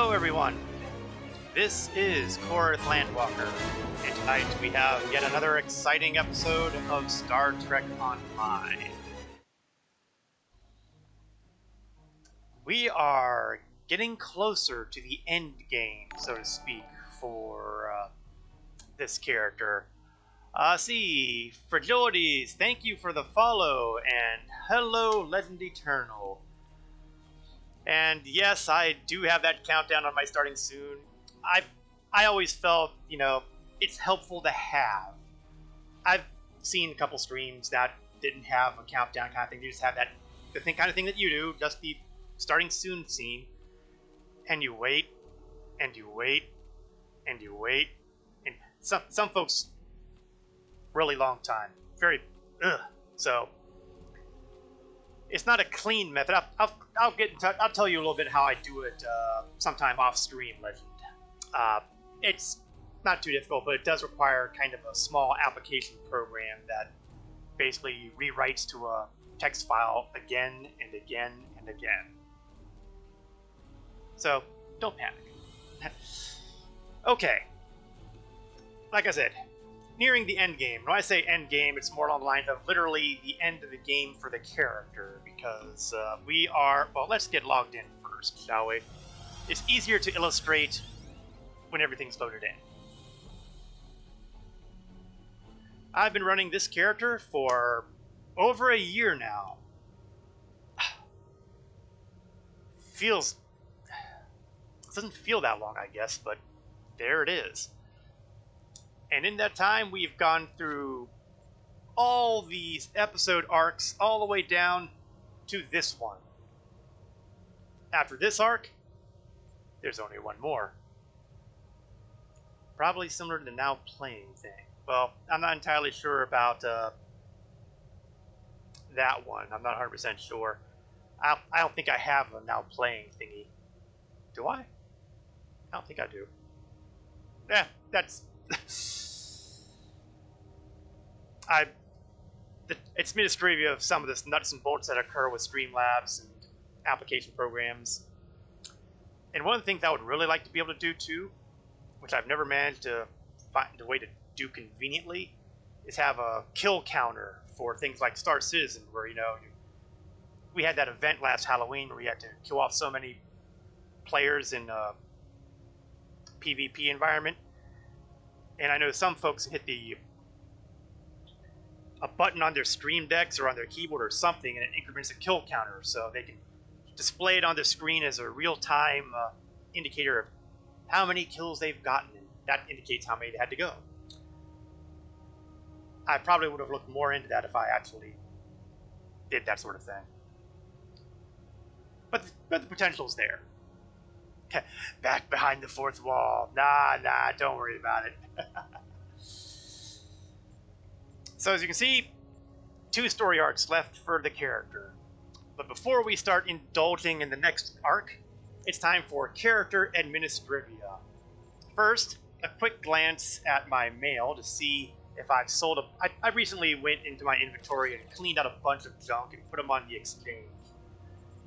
Hello everyone, this is Korth Landwalker, and tonight we have yet another exciting episode of Star Trek Online. We are getting closer to the end game, so to speak, for this character. See, Fragilities, thank you for the follow, and hello Legend Eternal. And yes, I do have that countdown on my starting soon. I always felt, it's helpful to have. I've seen a couple streams that didn't have a countdown kind of thing. They just have that kind of thing that you do, just the starting soon scene. And you wait, and you wait, and you wait. And some folks, really long time. Very, So, it's not a clean method. I'll get in touch. I'll tell you a little bit how I do it sometime off stream, Legend. It's not too difficult, but it does require kind of a small application program that basically rewrites to a text file again and again and again. So don't panic. Okay. Like I said, nearing the end game. When I say end game, it's more along the lines of literally the end of the game for the character, because we are... Well, let's get logged in first, shall we? It's easier to illustrate when everything's loaded in. I've been running this character for over a year now. It doesn't feel that long, I guess, but there it is. And in that time, we've gone through all these episode arcs all the way down to this one. After this arc, there's only one more. Probably similar to the now playing thing. Well, I'm not entirely sure about that one. I'm not 100% sure. I don't think I have a now playing thingy. Do I? I don't think I do. Yeah, that's... It's Ministry of some of this nuts and bolts that occur with Streamlabs and application programs. And one of the things I would really like to be able to do too, which I've never managed to find a way to do conveniently, is have a kill counter for things like Star Citizen, where we had that event last Halloween where you had to kill off so many players in a PvP environment. And I know some folks hit a button on their stream decks or on their keyboard or something, and it increments a kill counter, so they can display it on the screen as a real-time indicator of how many kills they've gotten, and that indicates how many they had to go. I probably would have looked more into that if I actually did that sort of thing. But the potential's there. Back behind the fourth wall. Nah, don't worry about it. So as you can see, 2 story arcs left for the character. But before we start indulging in the next arc, it's time for character administrivia. First, a quick glance at my mail to see if I've sold I recently went into my inventory and cleaned out a bunch of junk and put them on the exchange.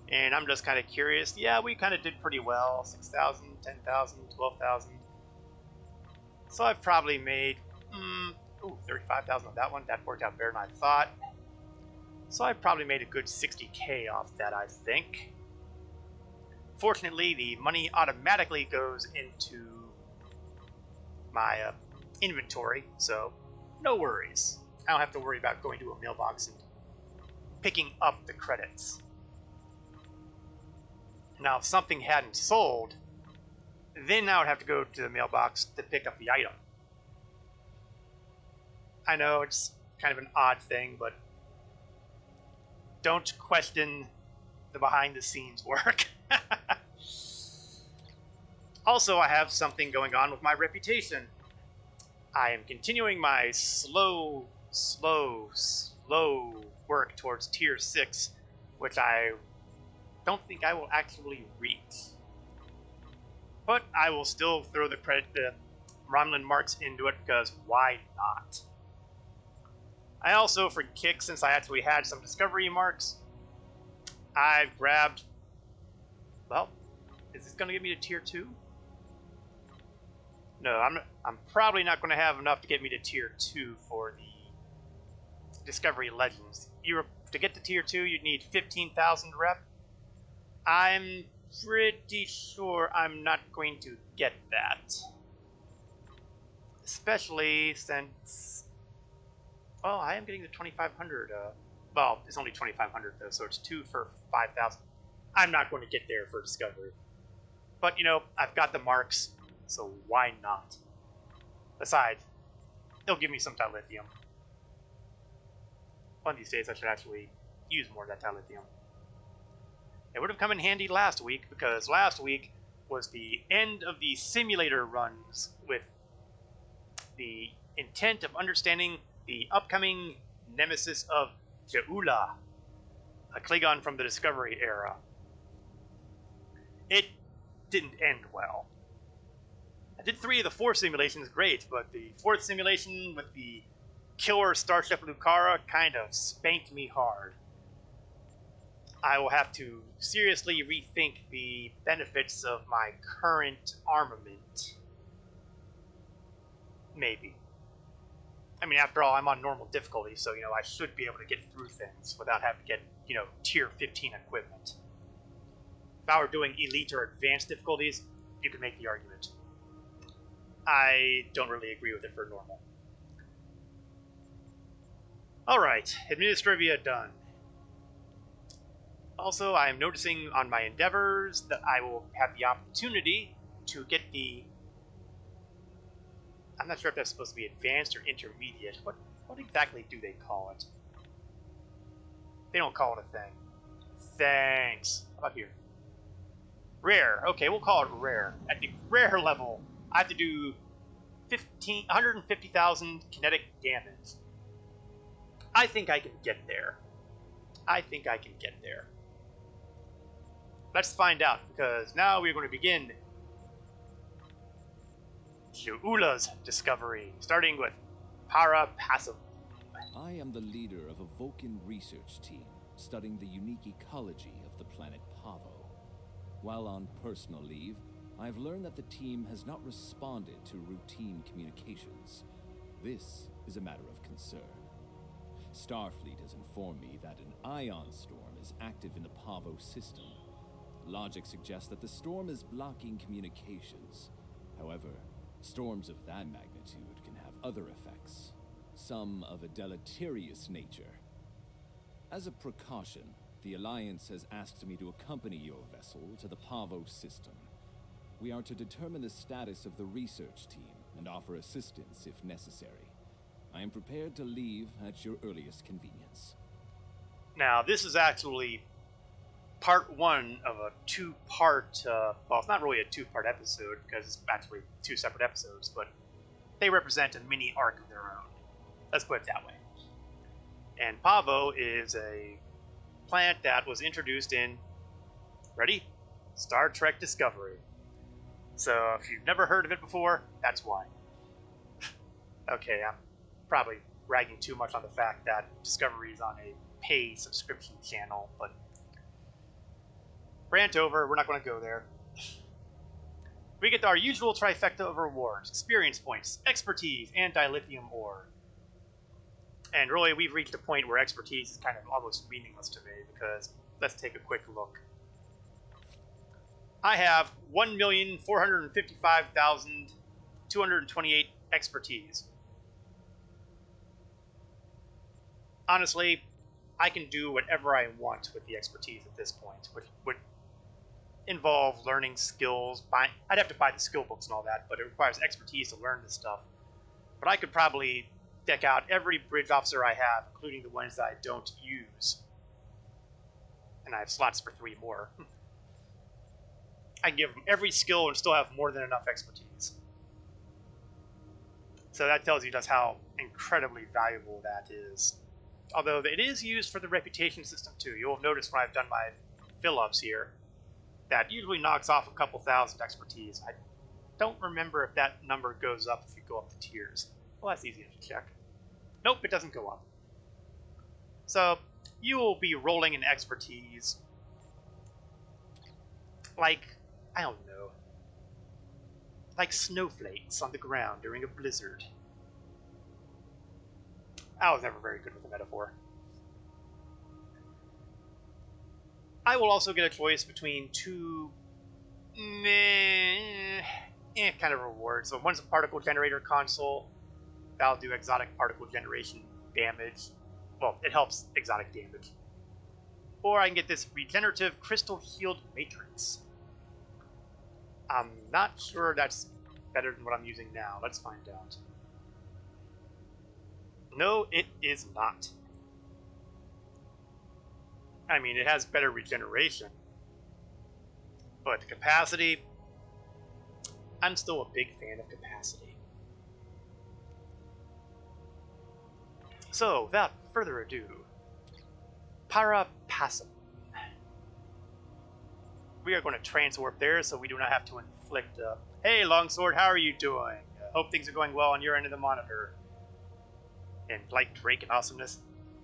And I'm just kind of curious. Yeah, we kind of did pretty well. 6,000, 10,000, 12,000. So I've probably made... 35,000 on that one. That worked out better than I thought. So I probably made a good 60k off that, I think. Fortunately, the money automatically goes into my inventory, so no worries. I don't have to worry about going to a mailbox and picking up the credits. Now, if something hadn't sold, then I would have to go to the mailbox to pick up the item. I know it's kind of an odd thing, but don't question the behind-the-scenes work. Also, I have something going on with my reputation. I am continuing my slow work towards Tier 6, which I don't think I will actually reach. But I will still throw the Romulan marks into it, because why not? I also, for kicks, since I actually had some discovery marks, I've grabbed, well, Is this going to get me to tier 2? No, I'm probably not going to have enough to get me to tier 2 for the Discovery Legends. To get to tier 2, you'd need 15,000 rep. I'm pretty sure I'm not going to get that. Especially since... Well, I am getting the 2,500. Well, it's only 2,500 though, so it's 2 for 5,000. I'm not going to get there for Discovery. But, you know, I've got the marks, so why not? Besides, it'll give me some dilithium. One of these days I should actually use more of that dilithium. It would have come in handy last week, because last week was the end of the simulator runs with the intent of understanding the upcoming nemesis of Jeula, a Klingon from the Discovery era. It didn't end well. I did 3 of the 4 simulations great, but the 4th simulation with the killer Starship Lucara kind of spanked me hard. I will have to seriously rethink the benefits of my current armament. Maybe. I mean, after all, I'm on normal difficulty, so, you know, I should be able to get through things without having to get, you know, tier 15 equipment. If I were doing elite or advanced difficulties, you could make the argument. I don't really agree with it for normal. Alright, Administrivia done. Also, I am noticing on my endeavors that I will have the opportunity to get the... I'm not sure if that's supposed to be advanced or intermediate. What exactly do they call it? They don't call it a thing. Thanks. How about here? Rare. Okay, we'll call it rare. At the rare level, I have to do 150,000 kinetic damage. I think I can get there. Let's find out, because now we're going to begin Jeula's discovery, starting with Para-Passive. I am the leader of a Vulcan research team studying the unique ecology of the planet Pavo. While on personal leave, I've learned that the team has not responded to routine communications. This is a matter of concern. Starfleet has informed me that an ion storm is active in the Pavo system. Logic suggests that the storm is blocking communications. However, storms of that magnitude can have other effects, some of a deleterious nature. As a precaution, the Alliance has asked me to accompany your vessel to the Pavo system. We are to determine the status of the research team and offer assistance if necessary. I am prepared to leave at your earliest convenience. Now, this is actually part 1 of a 2-part, well, it's not really a 2-part episode, because it's actually 2 separate episodes, but they represent a mini arc of their own. Let's put it that way. And Pavo is a planet that was introduced in, ready? Star Trek Discovery. So if you've never heard of it before, that's why. Okay, I'm probably ragging too much on the fact that Discovery is on a paid subscription channel, but rant over, we're not going to go there. We get our usual trifecta of rewards: experience points, expertise, and dilithium ore. And really, we've reached a point where expertise is kind of almost meaningless to me, because let's take a quick look. I have 1,455,228 expertise. Honestly, I can do whatever I want with the expertise at this point, which would involve learning skills. I'd have to buy the skill books and all that, but it requires expertise to learn this stuff. But I could probably deck out every bridge officer I have, including the ones that I don't use. And I have slots for 3 more. I can give them every skill and still have more than enough expertise. So that tells you just how incredibly valuable that is. Although it is used for the reputation system too. You'll have noticed when I've done my fill-ups here, that usually knocks off a couple thousand expertise. I don't remember if that number goes up if you go up the tiers. Well, that's easy to check. Nope, it doesn't go up. So, you will be rolling in expertise like I don't know, like snowflakes on the ground during a blizzard. I was never very good with the metaphor. I will also get a choice between two kind of rewards. So one's a particle generator console. That'll do exotic particle generation damage. Well, it helps exotic damage. Or I can get this regenerative crystal healed matrix. I'm not sure that's better than what I'm using now. Let's find out. No, it is not. I mean, it has better regeneration. But capacity, I'm still a big fan of capacity. So, without further ado, Parapassum. We are going to transwarp there so we do not have to inflict a... Hey, Longsword, how are you doing? Hope things are going well on your end of the monitor. And like Drake and awesomeness?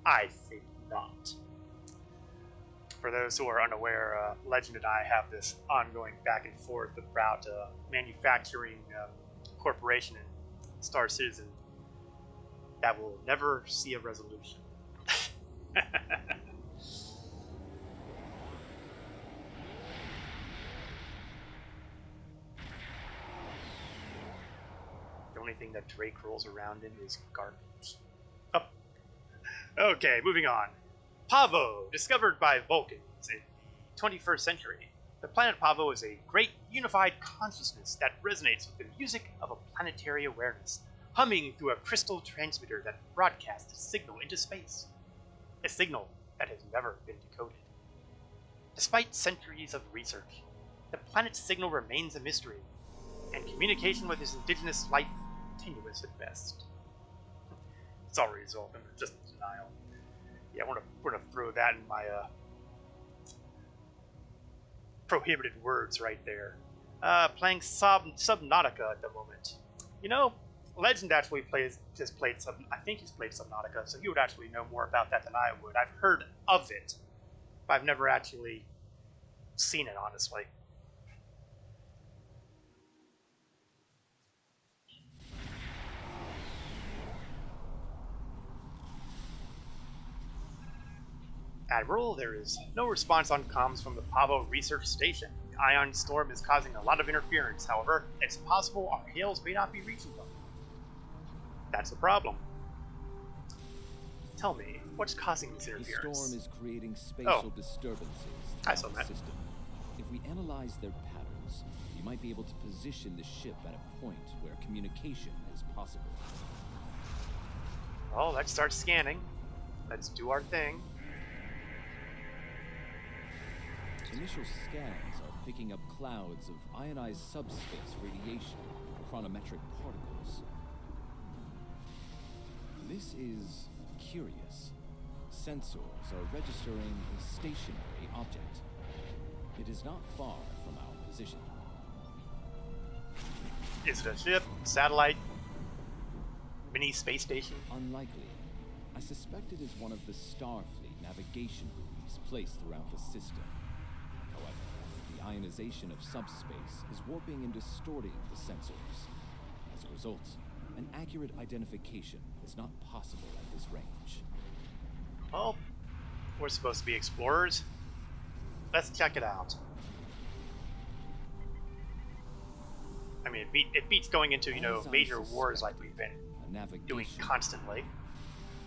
I think not. For those who are unaware, Legend and I have this ongoing back and forth about manufacturing corporation in Star Citizen that will never see a resolution. The only thing that Drake rolls around in is garbage. Oh. Okay, moving on. Pavo, discovered by Vulcans in the 21st century. The planet Pavo is a great unified consciousness that resonates with the music of a planetary awareness, humming through a crystal transmitter that broadcasts a signal into space. A signal that has never been decoded. Despite centuries of research, the planet's signal remains a mystery, and communication with its indigenous life tenuous at best. It's already resolved, I'm just in denial. Yeah, we're gonna throw that in my prohibited words right there. Playing Subnautica at the moment. You know, Legend actually I think he's played Subnautica, so he would actually know more about that than I would. I've heard of it, but I've never actually seen it, honestly. Admiral, there is no response on comms from the Pavo research station. The ion storm is causing a lot of interference. However, it's possible our hails may not be reaching them. That's the problem. Tell me, what's causing this interference? The storm is creating spatial disturbances throughout the system. If we analyze their patterns, we might be able to position the ship at a point where communication is possible. Well, let's start scanning. Let's do our thing. Initial scans are picking up clouds of ionized subspace radiation, chronometric particles. This is curious. Sensors are registering a stationary object. It is not far from our position. Is it a ship, satellite, mini space station? Unlikely. I suspect it is one of the Starfleet navigation buoys placed throughout the system. However, the ionization of subspace is warping and distorting the sensors. As a result, an accurate identification is not possible at this range. Well, we're supposed to be explorers. Let's check it out. I mean, it beats going into, you know, major wars like we've been doing constantly.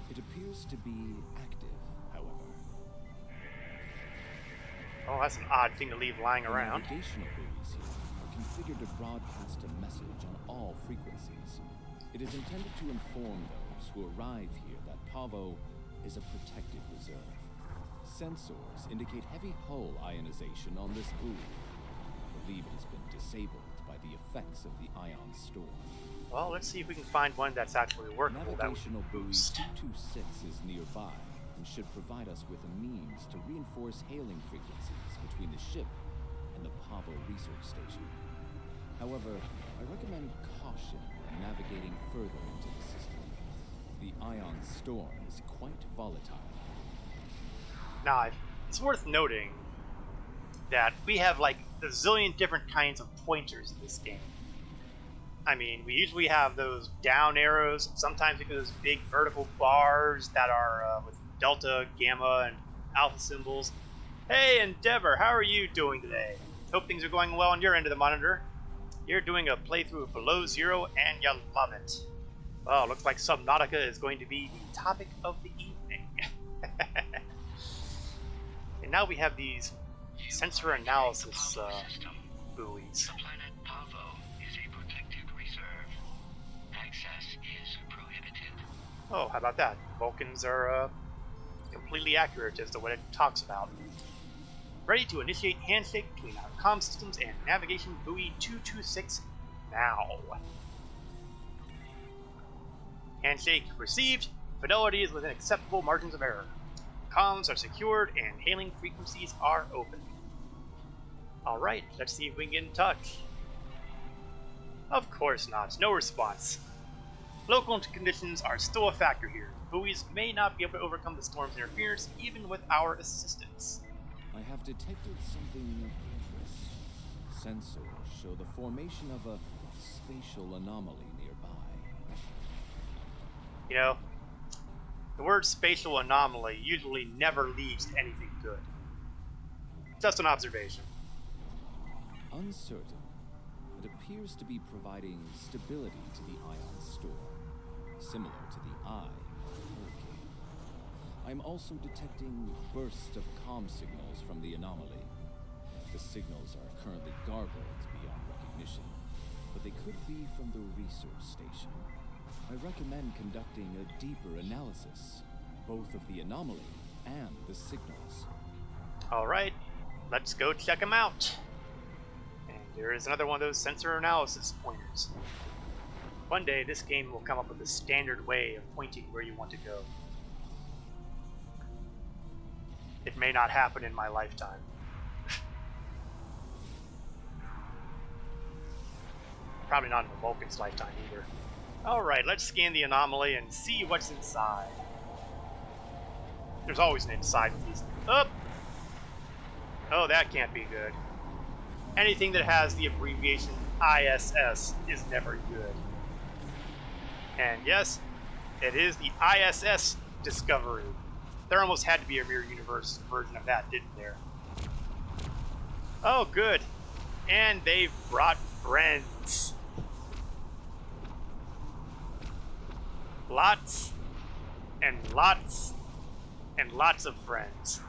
It appears to be active, however. Oh, that's an odd thing to leave lying around. Navigational buoys here are configured to broadcast a message on all frequencies. It is intended to inform those who arrive here that Pavo is a protected reserve. Sensors indicate heavy hull ionization on this buoy. I believe it has been disabled by the effects of the ion storm. Well, let's see if we can find one that's actually workable. Navigational buoy 226 is nearby and should provide us with a means to reinforce hailing frequencies between the ship and the Pavo research station. However, I recommend caution when navigating further into the system. The ion storm is quite volatile. Now, it's worth noting that we have like the zillion different kinds of pointers in this game. I mean, we usually have those down arrows. Sometimes we get those big vertical bars that are with delta, gamma, and alpha symbols. Hey, Endeavor, how are you doing today? Hope things are going well on your end of the monitor. You're doing a playthrough of Below Zero, and you love it. Well, looks like Subnautica is going to be the topic of the evening. And now we have these sensor analysis buoys. The planet Pavo is a protected reserve. Access is prohibited. Oh, how about that? Vulcans are completely accurate as to what it talks about. Ready to initiate handshake between our comm systems and navigation buoy 226 now. Handshake received. Fidelity is within acceptable margins of error. Comms are secured and hailing frequencies are open. Alright, let's see if we can get in touch. Of course not, no response. Local conditions are still a factor here. Buoys may not be able to overcome the storm's interference even with our assistance. I have detected something of interest. Sensors show the formation of a spatial anomaly nearby. You know, the word spatial anomaly usually never leads to anything good. Just an observation. Uncertain, it appears to be providing stability to the ion store, similar to the eye of a hurricane. I'm also detecting bursts of comm signals from the anomaly. The signals are currently garbled beyond recognition, but they could be from the research station. I recommend conducting a deeper analysis, both of the anomaly and the signals. Alright, let's go check them out. And there is another one of those sensor analysis pointers. One day this game will come up with a standard way of pointing where you want to go. It may not happen in my lifetime. Probably not in the Vulcan's lifetime either. Alright, let's scan the anomaly and see what's inside. There's always an inside with these. Oh, that can't be good. Anything that has the abbreviation ISS is never good. And yes, it is the ISS Discovery. There almost had to be a Mirror Universe version of that, didn't there? Oh, good. And they've brought friends. Lots and lots and lots of friends.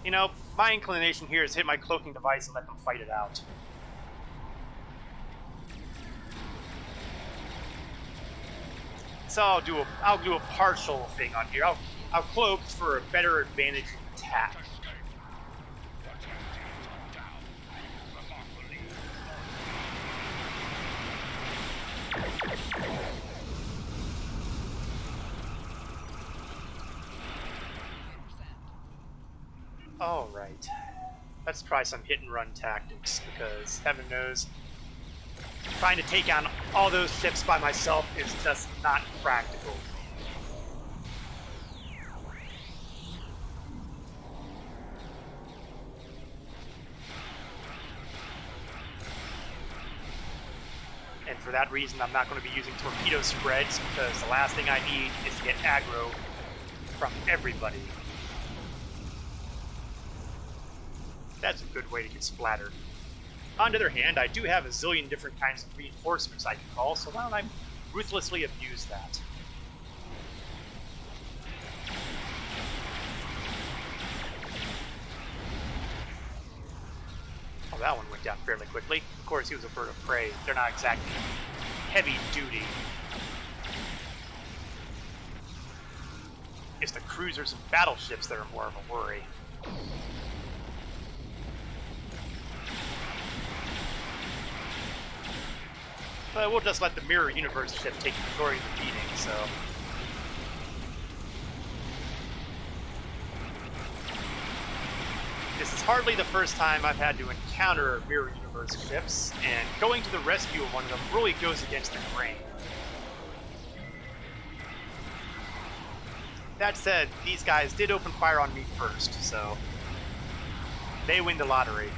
You know, my inclination here is hit my cloaking device and let them fight it out. So I'll do a partial thing on here. I'll cloak for a better advantage in attack. Alright. Let's try some hit and run tactics, because heaven knows trying to take on all those ships by myself is just not practical. And for that reason, I'm not going to be using torpedo spreads, because the last thing I need is to get aggro from everybody. That's a good way to get splattered. On the other hand, I do have a zillion different kinds of reinforcements I can call, so why don't I ruthlessly abuse that? Oh, that one went down fairly quickly. Of course, he was a bird of prey. They're not exactly heavy duty. It's the cruisers and battleships that are more of a worry. But we'll just let the Mirror Universe ship take the majority of the beating, so... This is hardly the first time I've had to encounter Mirror Universe ships, and going to the rescue of one of them really goes against the grain. That said, these guys did open fire on me first, so They win the lottery.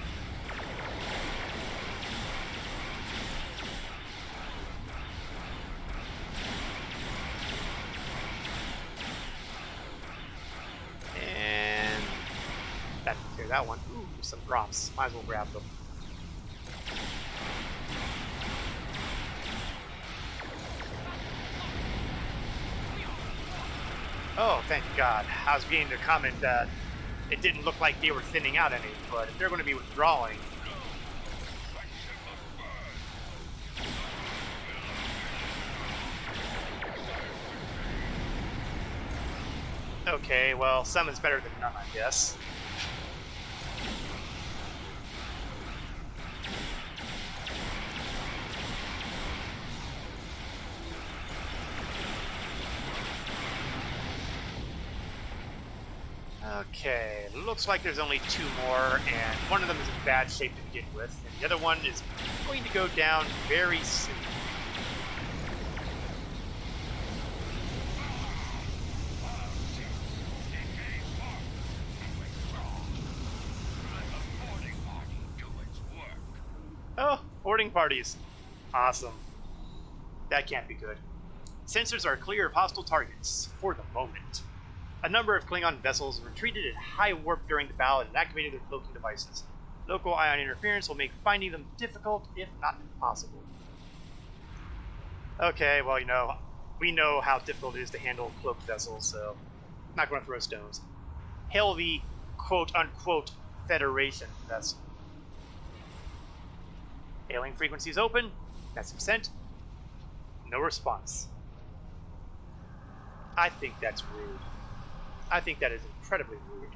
And that can clear that one. Ooh, some drops. Might as well grab them. Oh, thank God. I was beginning to comment that it didn't look like they were thinning out any, but if they're going to be withdrawing... Okay, well, some is better than none, I guess. Okay, looks like there's only two more, and one of them is in bad shape to begin with, and the other one is going to go down very soon. Oh, boarding parties. Awesome. That can't be good. Sensors are clear of hostile targets, for the moment. A number of Klingon vessels retreated at high warp during the battle and activated their cloaking devices. Local ion interference will make finding them difficult, if not impossible. Okay, well, you know, we know how difficult it is to handle cloaked vessels, so I'm not going to throw stones. Hail the quote-unquote Federation vessel. Hailing frequencies open. Message sent. No response. I think that's rude. I think that is incredibly rude.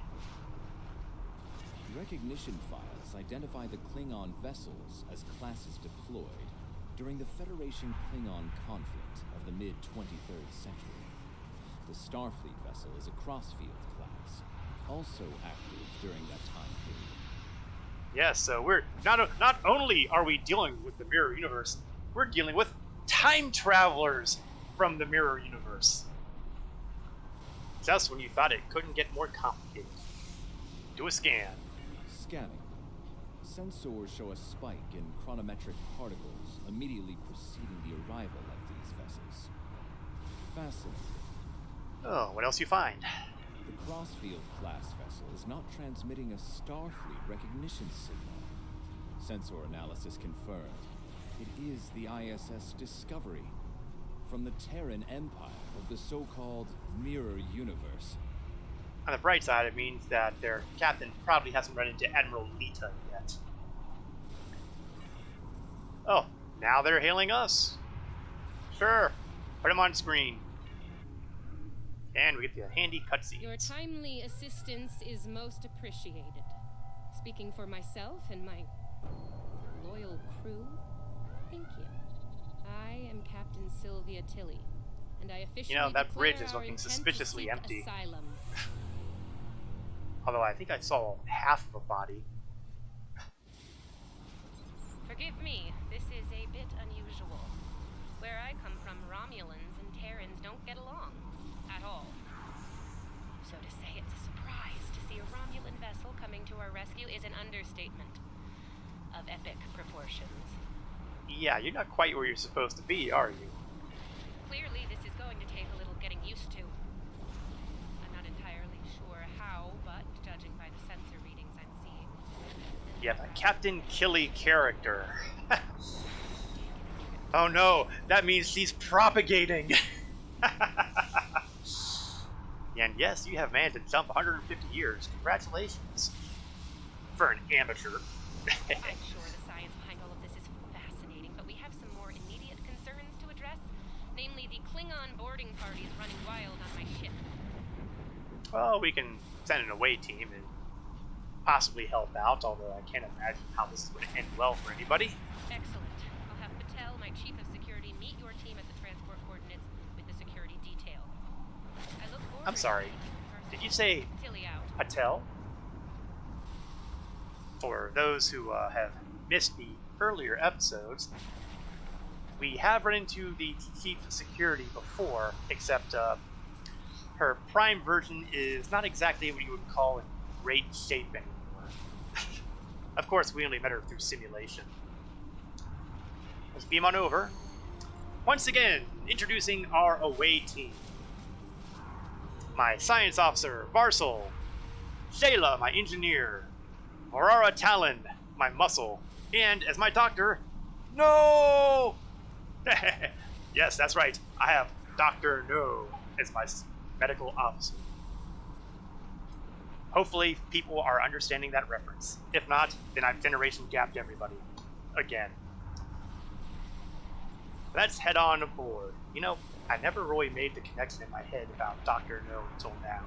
Recognition files identify the Klingon vessels as classes deployed during the Federation Klingon conflict of the mid-23rd century. The Starfleet vessel is a Crossfield class, also active during that time period. Yes, so we're not only are we dealing with the mirror universe, we're dealing with time travelers from the mirror universe. Just when you thought it couldn't get more complicated. Do a scan. Scanning. Sensors show a spike in chronometric particles immediately preceding the arrival of these vessels. Fascinating. Oh, what else you find? The Crossfield class vessel is not transmitting a Starfleet recognition signal. Sensor analysis confirmed. It is the ISS Discovery from the Terran Empire of the so-called Mirror Universe. On the bright side, it means that their captain probably hasn't run into Admiral Lita yet. Oh, now they're hailing us. Sure, put them on screen. And we get the handy cutscenes. Your timely assistance is most appreciated. Speaking for myself and my loyal crew, thank you. I am Captain Sylvia Tilly, and I officially You know, that bridge is declare our looking intent to suspiciously seek empty. asylum. Although I think I saw half of a body. Forgive me, this is a bit unusual. Where I come from, Romulans and Terrans don't get along. At all. So to say it's a surprise to see a Romulan vessel coming to our rescue is an understatement of epic proportions. Yeah, you're not quite where you're supposed to be, are you? Clearly, this is going to take a little getting used to. I'm not entirely sure how, but judging by the sensor readings I'm seeing... You have a Captain Killy character. Oh no, that means she's propagating! And yes, you have managed to jump 150 years. Congratulations. For an amateur. I'm sure the science behind all of this is fascinating, but we have some more immediate concerns to address. Namely, the Klingon boarding parties running wild on my ship. Well, we can send an away team and possibly help out, although I can't imagine how this is going to end well for anybody. Excellent. I'll have Patel, my chief of security, meet your team at the transport coordinates with the security detail. I look forward I'm sorry. to meeting you in person. Did you say Tilly out. Patel? For those who have missed the earlier episodes, we have run into the chief of security before, except her prime version is not exactly what you would call in great shape anymore. Of course, we only met her through simulation. Let's beam on over. Once again, introducing our away team. My science officer, Varsal. Shayla, my engineer. Aurora Talon, my muscle. And as my doctor, No! Yes, that's right. I have Dr. No as my medical officer. Hopefully, people are understanding that reference. If not, then I've generation gapped everybody. Again. Let's head on aboard. You know, I never really made the connection in my head about Dr. No until now.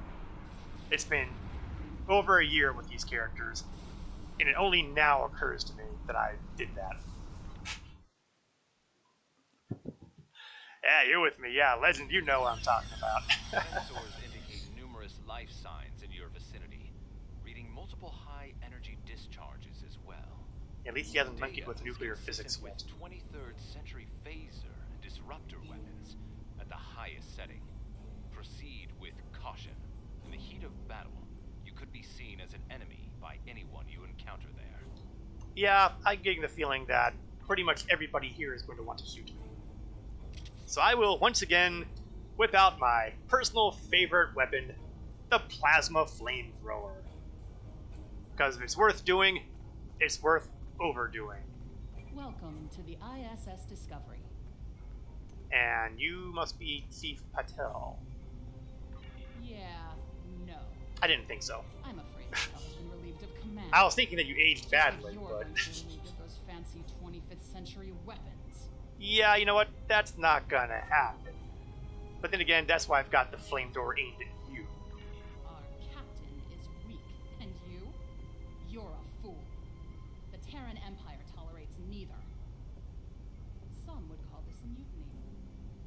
It's been over a year with these characters, and it only now occurs to me that I did that. Yeah, you're with me. Yeah, Legend, you know what I'm talking about. Sensors indicate numerous life signs in your vicinity, reading multiple high-energy discharges as well. At least he hasn't monkeyed Data with is nuclear consistent physics with yet. 23rd century phaser and disruptor weapons at the highest setting. Proceed with caution. In the heat of battle, you could be seen as an enemy by anyone you encounter there. Yeah, I'm getting the feeling that pretty much everybody here is going to want to shoot me. So I will once again whip out my personal favorite weapon, the plasma flamethrower. Because if it's worth doing, it's worth overdoing. Welcome to the ISS Discovery. And you must be Chief Patel. Yeah, no. I didn't think so. I'm afraid Patel has been relieved of command. I was thinking that you aged Just like badly, you're but... going to be relieved of those fancy 25th century weapons. Yeah, you know what? That's not gonna happen. But then again, that's why I've got the flamethrower aimed at you. Our captain is weak, and you? You're a fool. The Terran Empire tolerates neither. Some would call this a mutiny.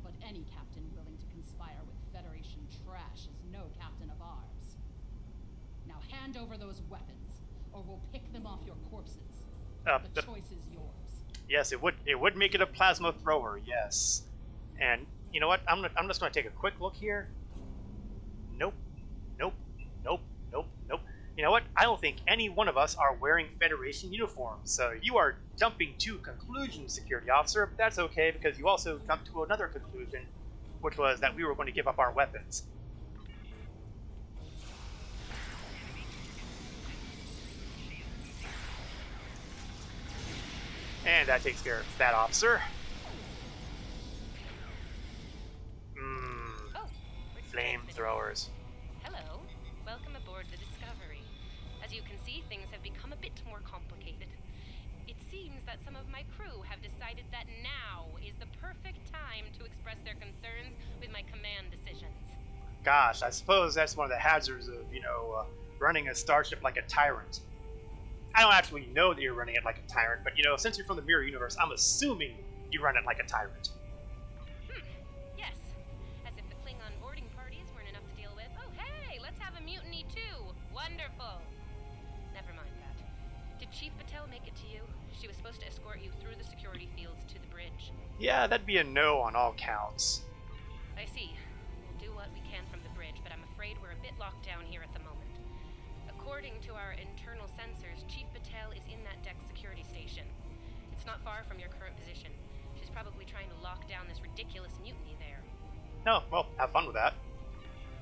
But any captain willing to conspire with Federation trash is no captain of ours. Now hand over those weapons, or we'll pick them off your corpses. The choice is yours. Yes, it would make it a plasma thrower, yes. And you know what? I'm just gonna take a quick look here. Nope. Nope. Nope. Nope. Nope. You know what? I don't think any one of us are wearing Federation uniforms, so you are jumping to conclusion, Security Officer, but that's okay because you also jumped to another conclusion, which was that we were going to give up our weapons. And that takes care of that officer. Oh, Flamethrowers. Hello. Welcome aboard the Discovery. As you can see, things have become a bit more complicated. It seems that some of my crew have decided that now is the perfect time to express their concerns with my command decisions. Gosh, I suppose that's one of the hazards of, running a starship like a tyrant. I don't actually know that you're running it like a tyrant, but, since you're from the Mirror Universe, I'm assuming you run it like a tyrant. Yes. As if the Klingon boarding parties weren't enough to deal with. Oh, hey, let's have a mutiny too. Wonderful. Never mind that. Did Chief Patel make it to you? She was supposed to escort you through the security fields to the bridge. Yeah, that'd be a no on all counts. I see. We'll do what we can from the bridge, but I'm afraid we're a bit locked down here at the moment. According to our internal sensors, Chief Patel is in that deck security station. It's not far from your current position. She's probably trying to lock down this ridiculous mutiny there. No, well, have fun with that.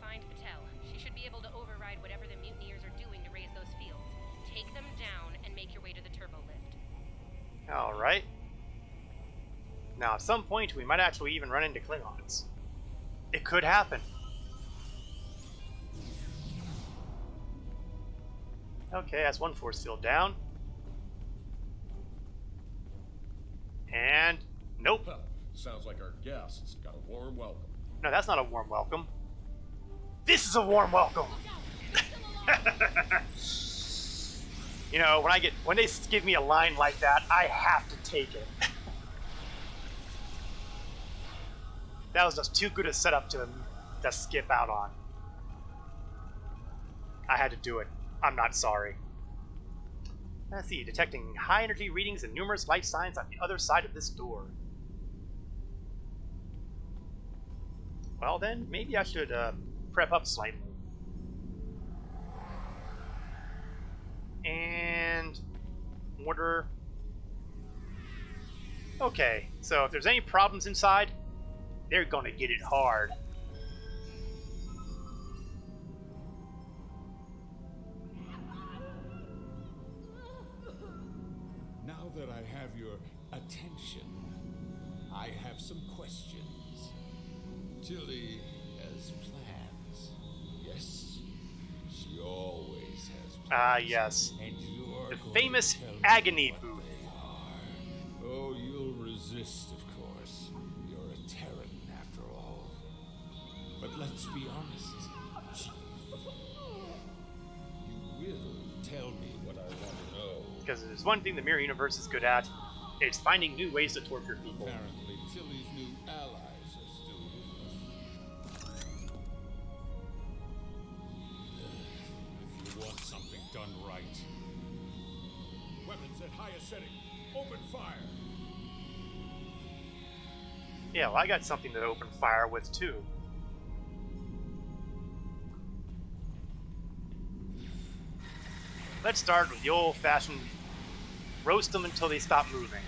Find Patel. She should be able to override whatever the mutineers are doing to raise those fields. Take them down and make your way to the turbo lift. Alright. Now, at some point, we might actually even run into Klingons. It could happen. Okay, that's one force field down. And nope. Huh, sounds like our guests got a warm welcome. No, that's not a warm welcome. This is a warm welcome. When they give me a line like that, I have to take it. That was just too good a setup to skip out on. I had to do it. I'm not sorry. Let's see, detecting high energy readings and numerous life signs on the other side of this door. Well then, maybe I should prep up slightly. And Mortar. Okay, so if there's any problems inside, they're gonna get it hard. Now that I have your attention, I have some questions. Tilly has plans. Yes, she always has plans. Ah, yes. And you're The going famous to tell me agony what booth. they are. Oh, you'll resist, of course. You're a Terran, after all. But let's be honest, Chief. You will tell me what I want to know. Because there's one thing the Mirror Universe is good at, it's finding new ways to torture people. Apparently, Tilly's new allies are still with us. If you want something done right. Weapons at highest setting. Open fire. Yeah, well, I got something to open fire with, too. Let's start with the old-fashioned roast them until they stop moving.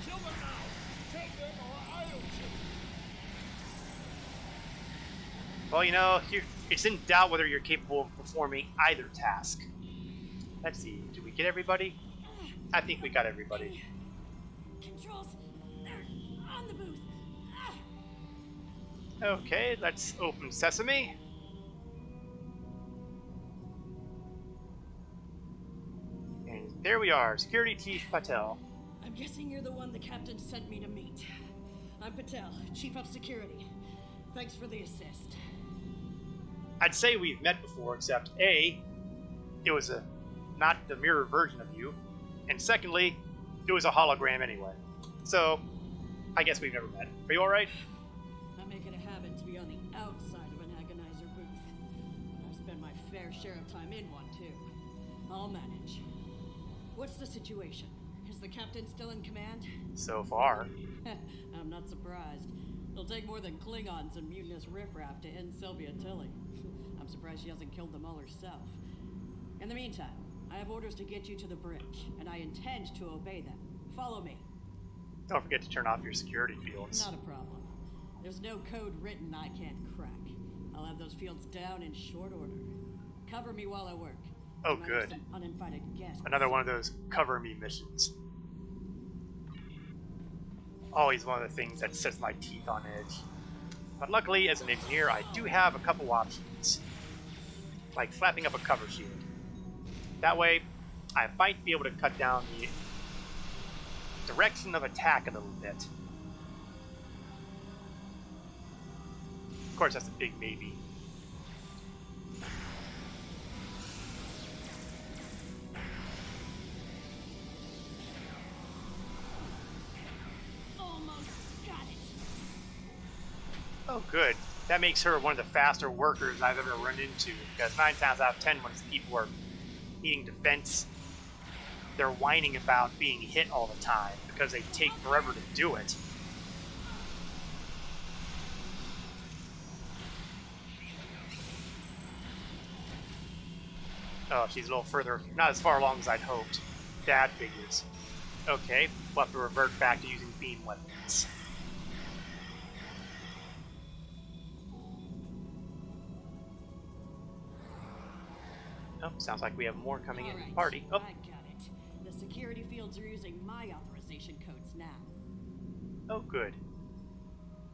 Kill them now! Kill them or I'll kill them! Well, you know, it's in doubt whether you're capable of performing either task. Let's see, did we get everybody? I think we got everybody. Controls, they're on the booth. Okay, let's open Sesame. And there we are, Security Chief Patel. I'm guessing you're the one the captain sent me to meet. I'm Patel, Chief of Security. Thanks for the assist. I'd say we've met before, except A, it was not the mirror version of you, and secondly, it was a hologram anyway. So, I guess we've never met. Are you alright? I make it a habit to be on the outside of an agonizer booth. I've spent my fair share of time in one, too. I'll manage. What's the situation? Is the captain still in command? So far. I'm not surprised. It'll take more than Klingons and mutinous riffraff to end Sylvia Tilly. I'm surprised she hasn't killed them all herself. In the meantime, I have orders to get you to the bridge, and I intend to obey them. Follow me. Don't forget to turn off your security fields. Not a problem. There's no code written I can't crack. I'll have those fields down in short order. Cover me while I work. Oh, I might good. have some uninvited guests. Another one of those cover me missions. Always one of the things that sets my teeth on edge. But luckily, as an engineer, I do have a couple options. Like flapping up a cover shield. That way, I might be able to cut down the direction of attack a little bit. Of course, that's a big maybe. Almost got it. Oh, good. That makes her one of the faster workers I've ever run into, because 9 times out of 10 when people are needing defense, they're whining about being hit all the time, because they take forever to do it. Oh, she's a little further, not as far along as I'd hoped. That figures. Okay, we'll have to revert back to using beam weapons. Oh, sounds like we have more coming in the party. Oh, I got it. The security fields are using my authorization codes now. oh, good.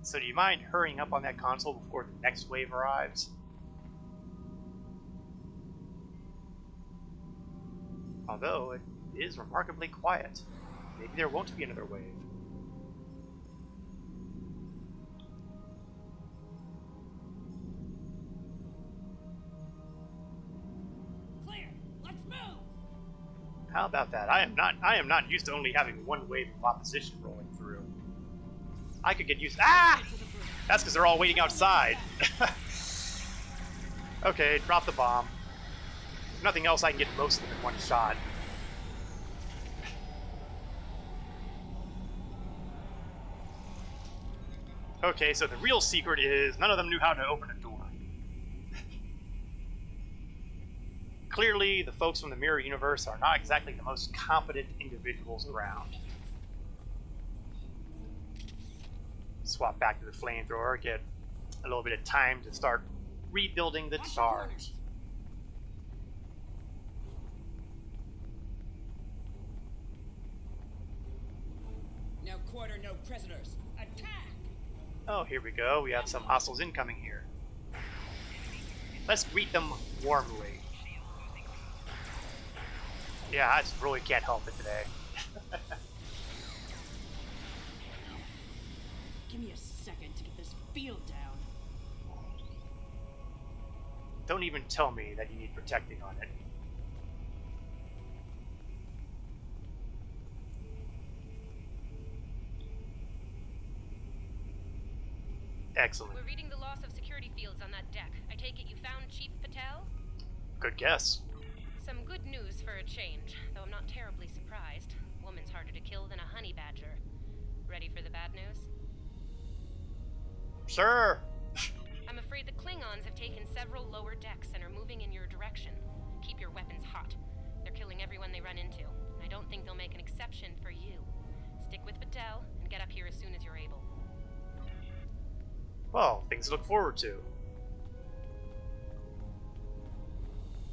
So do you mind hurrying up on that console before the next wave arrives? Although it is remarkably quiet. Maybe there won't be another wave. Clear. Let's move. How about that? I am not used to only having one wave of opposition rolling through. I could get used. Ah! That's because they're all waiting outside. Okay, drop the bomb. If nothing else, I can get most of them in one shot. Okay, so the real secret is none of them knew how to open a door. clearly, the folks from the Mirror Universe are not exactly the most competent individuals around. Swap back to the flamethrower, get a little bit of time to start rebuilding the charge. No quarter, no prisoners. Attack! Oh, here we go. We have some hostiles incoming here. Let's greet them warmly. Yeah, I just really can't help it today. Give me a second to get this field down. Don't even tell me that you need protecting on it. Excellent. We're reading the loss of security fields on that deck. I take it you found Chief Patel? Good guess. Some good news for a change, though I'm not terribly surprised. Woman's harder to kill than a honey badger. Ready for the bad news? Sure. I'm afraid the Klingons have taken several lower decks and are moving in your direction. Keep your weapons hot. They're killing everyone they run into, and I don't think they'll make an exception for you. Stick with Patel and get up here as soon as you're able. Well, things to look forward to.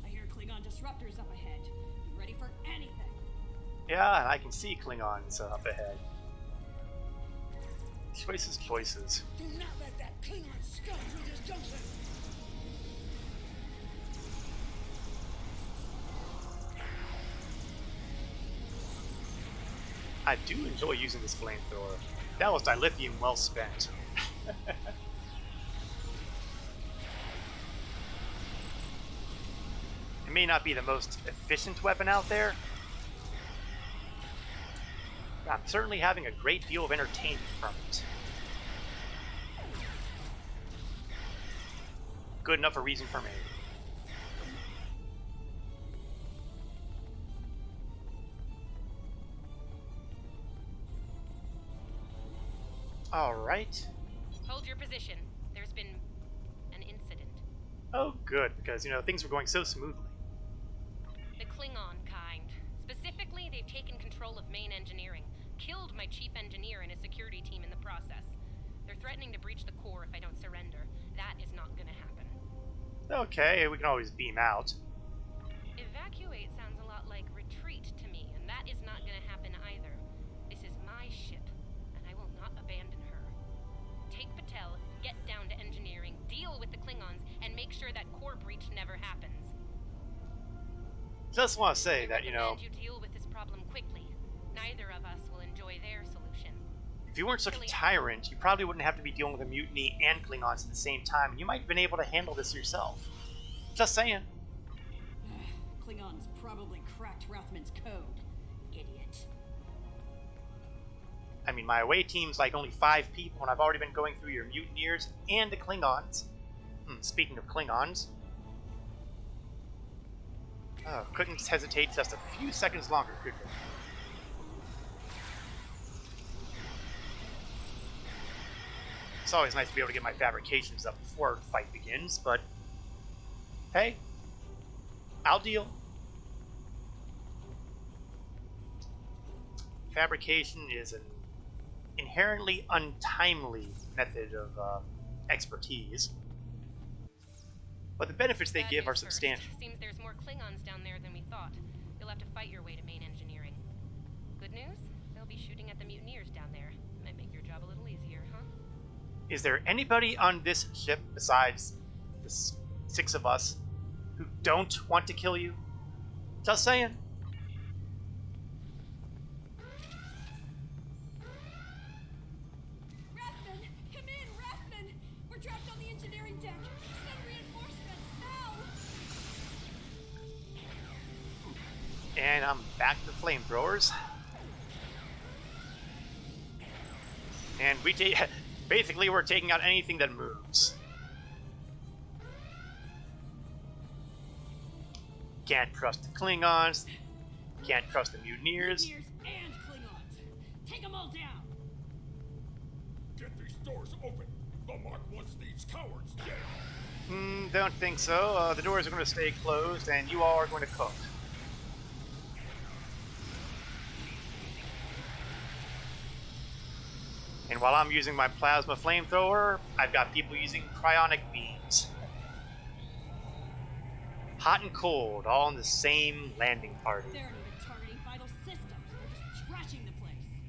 I hear Klingon disruptors up ahead. Be ready for anything. Yeah, and I can see Klingons up ahead. Choices, choices. Do not let that Klingon scum through this junction. I do enjoy using this flamethrower. That was dilithium well spent. It may not be the most efficient weapon out there. But I'm certainly having a great deal of entertainment from it. Good enough a reason for me. Alright. Hold your position. There's been an incident. Oh, good, because, you know, things were going so smoothly. The Klingon kind. Specifically, they've taken control of main engineering, killed my chief engineer and his security team in the process. They're threatening to breach the core if I don't surrender. That is not gonna happen. Okay, we can always beam out. Evacuate sounds a lot like retreat to me, and that is not gonna happen either. This is my ship, and I will not abandon her. Take Patel, get down to engineering, deal with the Klingons, and make sure that core breach never happens. Just want to say that, you know, I recommend you deal with this problem quickly. Neither of us will enjoy their solution. if you weren't such a tyrant, you probably wouldn't have to be dealing with a mutiny and Klingons at the same time, and you might have been able to handle this yourself. Just saying. Klingons probably cracked Rathman's code. Idiot. I mean, my away team's like only 5 people, and I've already been going through your mutineers and the Klingons. Speaking of Klingons, couldn't hesitate just a few seconds longer, could we? It's always nice to be able to get my fabrications up before the fight begins, but hey, I'll deal. Fabrication is an inherently untimely method of expertise, but the benefits they Bad give are news first. substantial. Seems there's more Klingons down there than we thought. You'll have to fight your way to main engineering. Good news? They'll be shooting at the mutineers down there. Might make your job a little easier, huh? Is there anybody on this ship besides the 6 of us who don't want to kill you? Just saying. Rathman! Come in, Rathman! We're trapped on the engineering deck. Send reinforcements now! And I'm back to flamethrowers. And we basically we're taking out anything that moves. Can't trust the Klingons. Can't trust the mutineers. Mutineers and Klingons! Take them all down! Get these doors open! The Mark wants these cowards dead. Don't think so. The doors are going to stay closed, and you all are going to cook. And while I'm using my plasma flamethrower, I've got people using cryonic beams. Hot and cold, all in the same landing party. They're not even targeting vital systems. They're just trashing the place.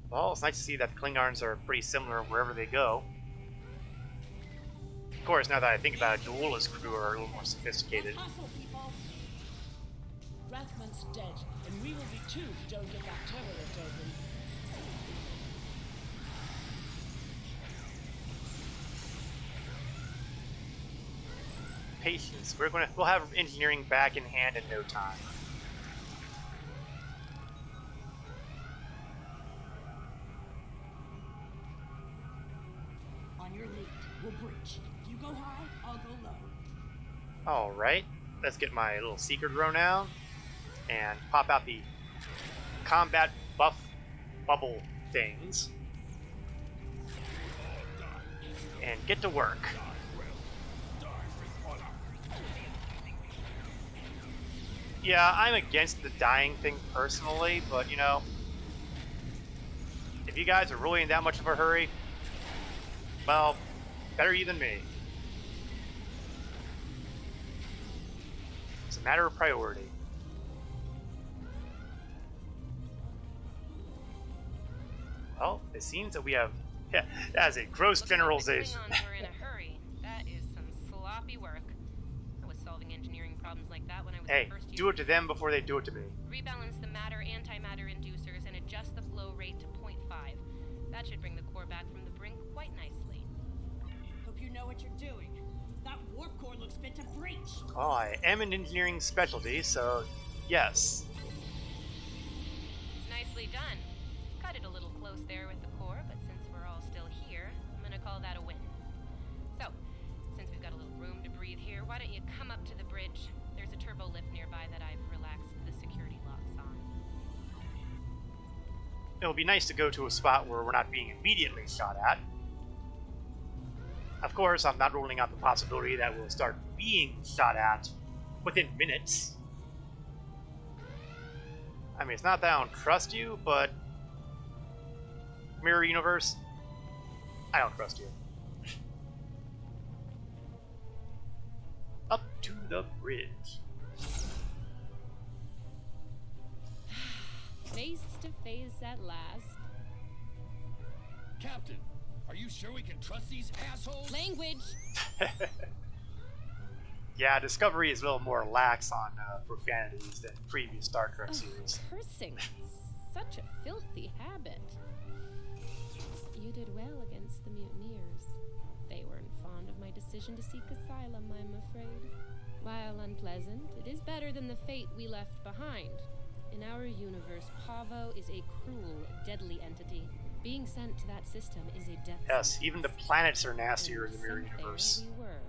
Well, it's nice to see that the Klingons are pretty similar wherever they go. Of course, now that I think about it, Duela's crew are a little more sophisticated. Let's hustle, people. Rathman's dead, and we will be too if you don't get that turbo lift open. Patience. We'll have engineering back in hand in no time. On your lead, we'll breach. If you go high, I'll go low. Alright, let's get my little secret drone out and pop out the combat buff bubble things and get to work. Yeah, I'm against the dying thing personally, but you know, if you guys are really in that much of a hurry, well, better you than me. It's a matter of priority. Well, it seems that we have, yeah, that is a gross generalization. Looks like the Klingons were in a hurry. That is some sloppy work. I was solving engineering problems like that when I was Hey, the first do it to them before they do it to me. Rebalance the matter-antimatter inducers and adjust the flow rate to 0.5. That should bring the core back from the brink quite nicely. Hope you know what you're doing. That warp core looks fit to breach. Oh, I am an engineering specialty, so yes. Nicely done. Cut it a little close there with the core, but since we're all still here, I'm gonna call that a win. So, since we've got a little room to breathe here, why don't you come up to the bridge? There's a turbo lift nearby that I've relaxed the security locks on. It'll be nice to go to a spot where we're not being immediately shot at. Of course, I'm not ruling out the possibility that we'll start being shot at within minutes. I mean, it's not that I don't trust you, but Mirror Universe, I don't trust you. Up to the bridge. Face to face at last. Captain, are you sure we can trust these assholes? Language! Yeah, Discovery is a little more lax on profanities than previous Star Trek series. Cursing. Such a filthy habit. You did well against the mutineers. They weren't fond of my decision to seek asylum, I'm afraid. While unpleasant, it is better than the fate we left behind. In our universe, Pavo is a cruel, deadly entity. Being sent to that system is a death Yes, sentence. even the planets are nastier in the Mirror Sent there Universe. we were.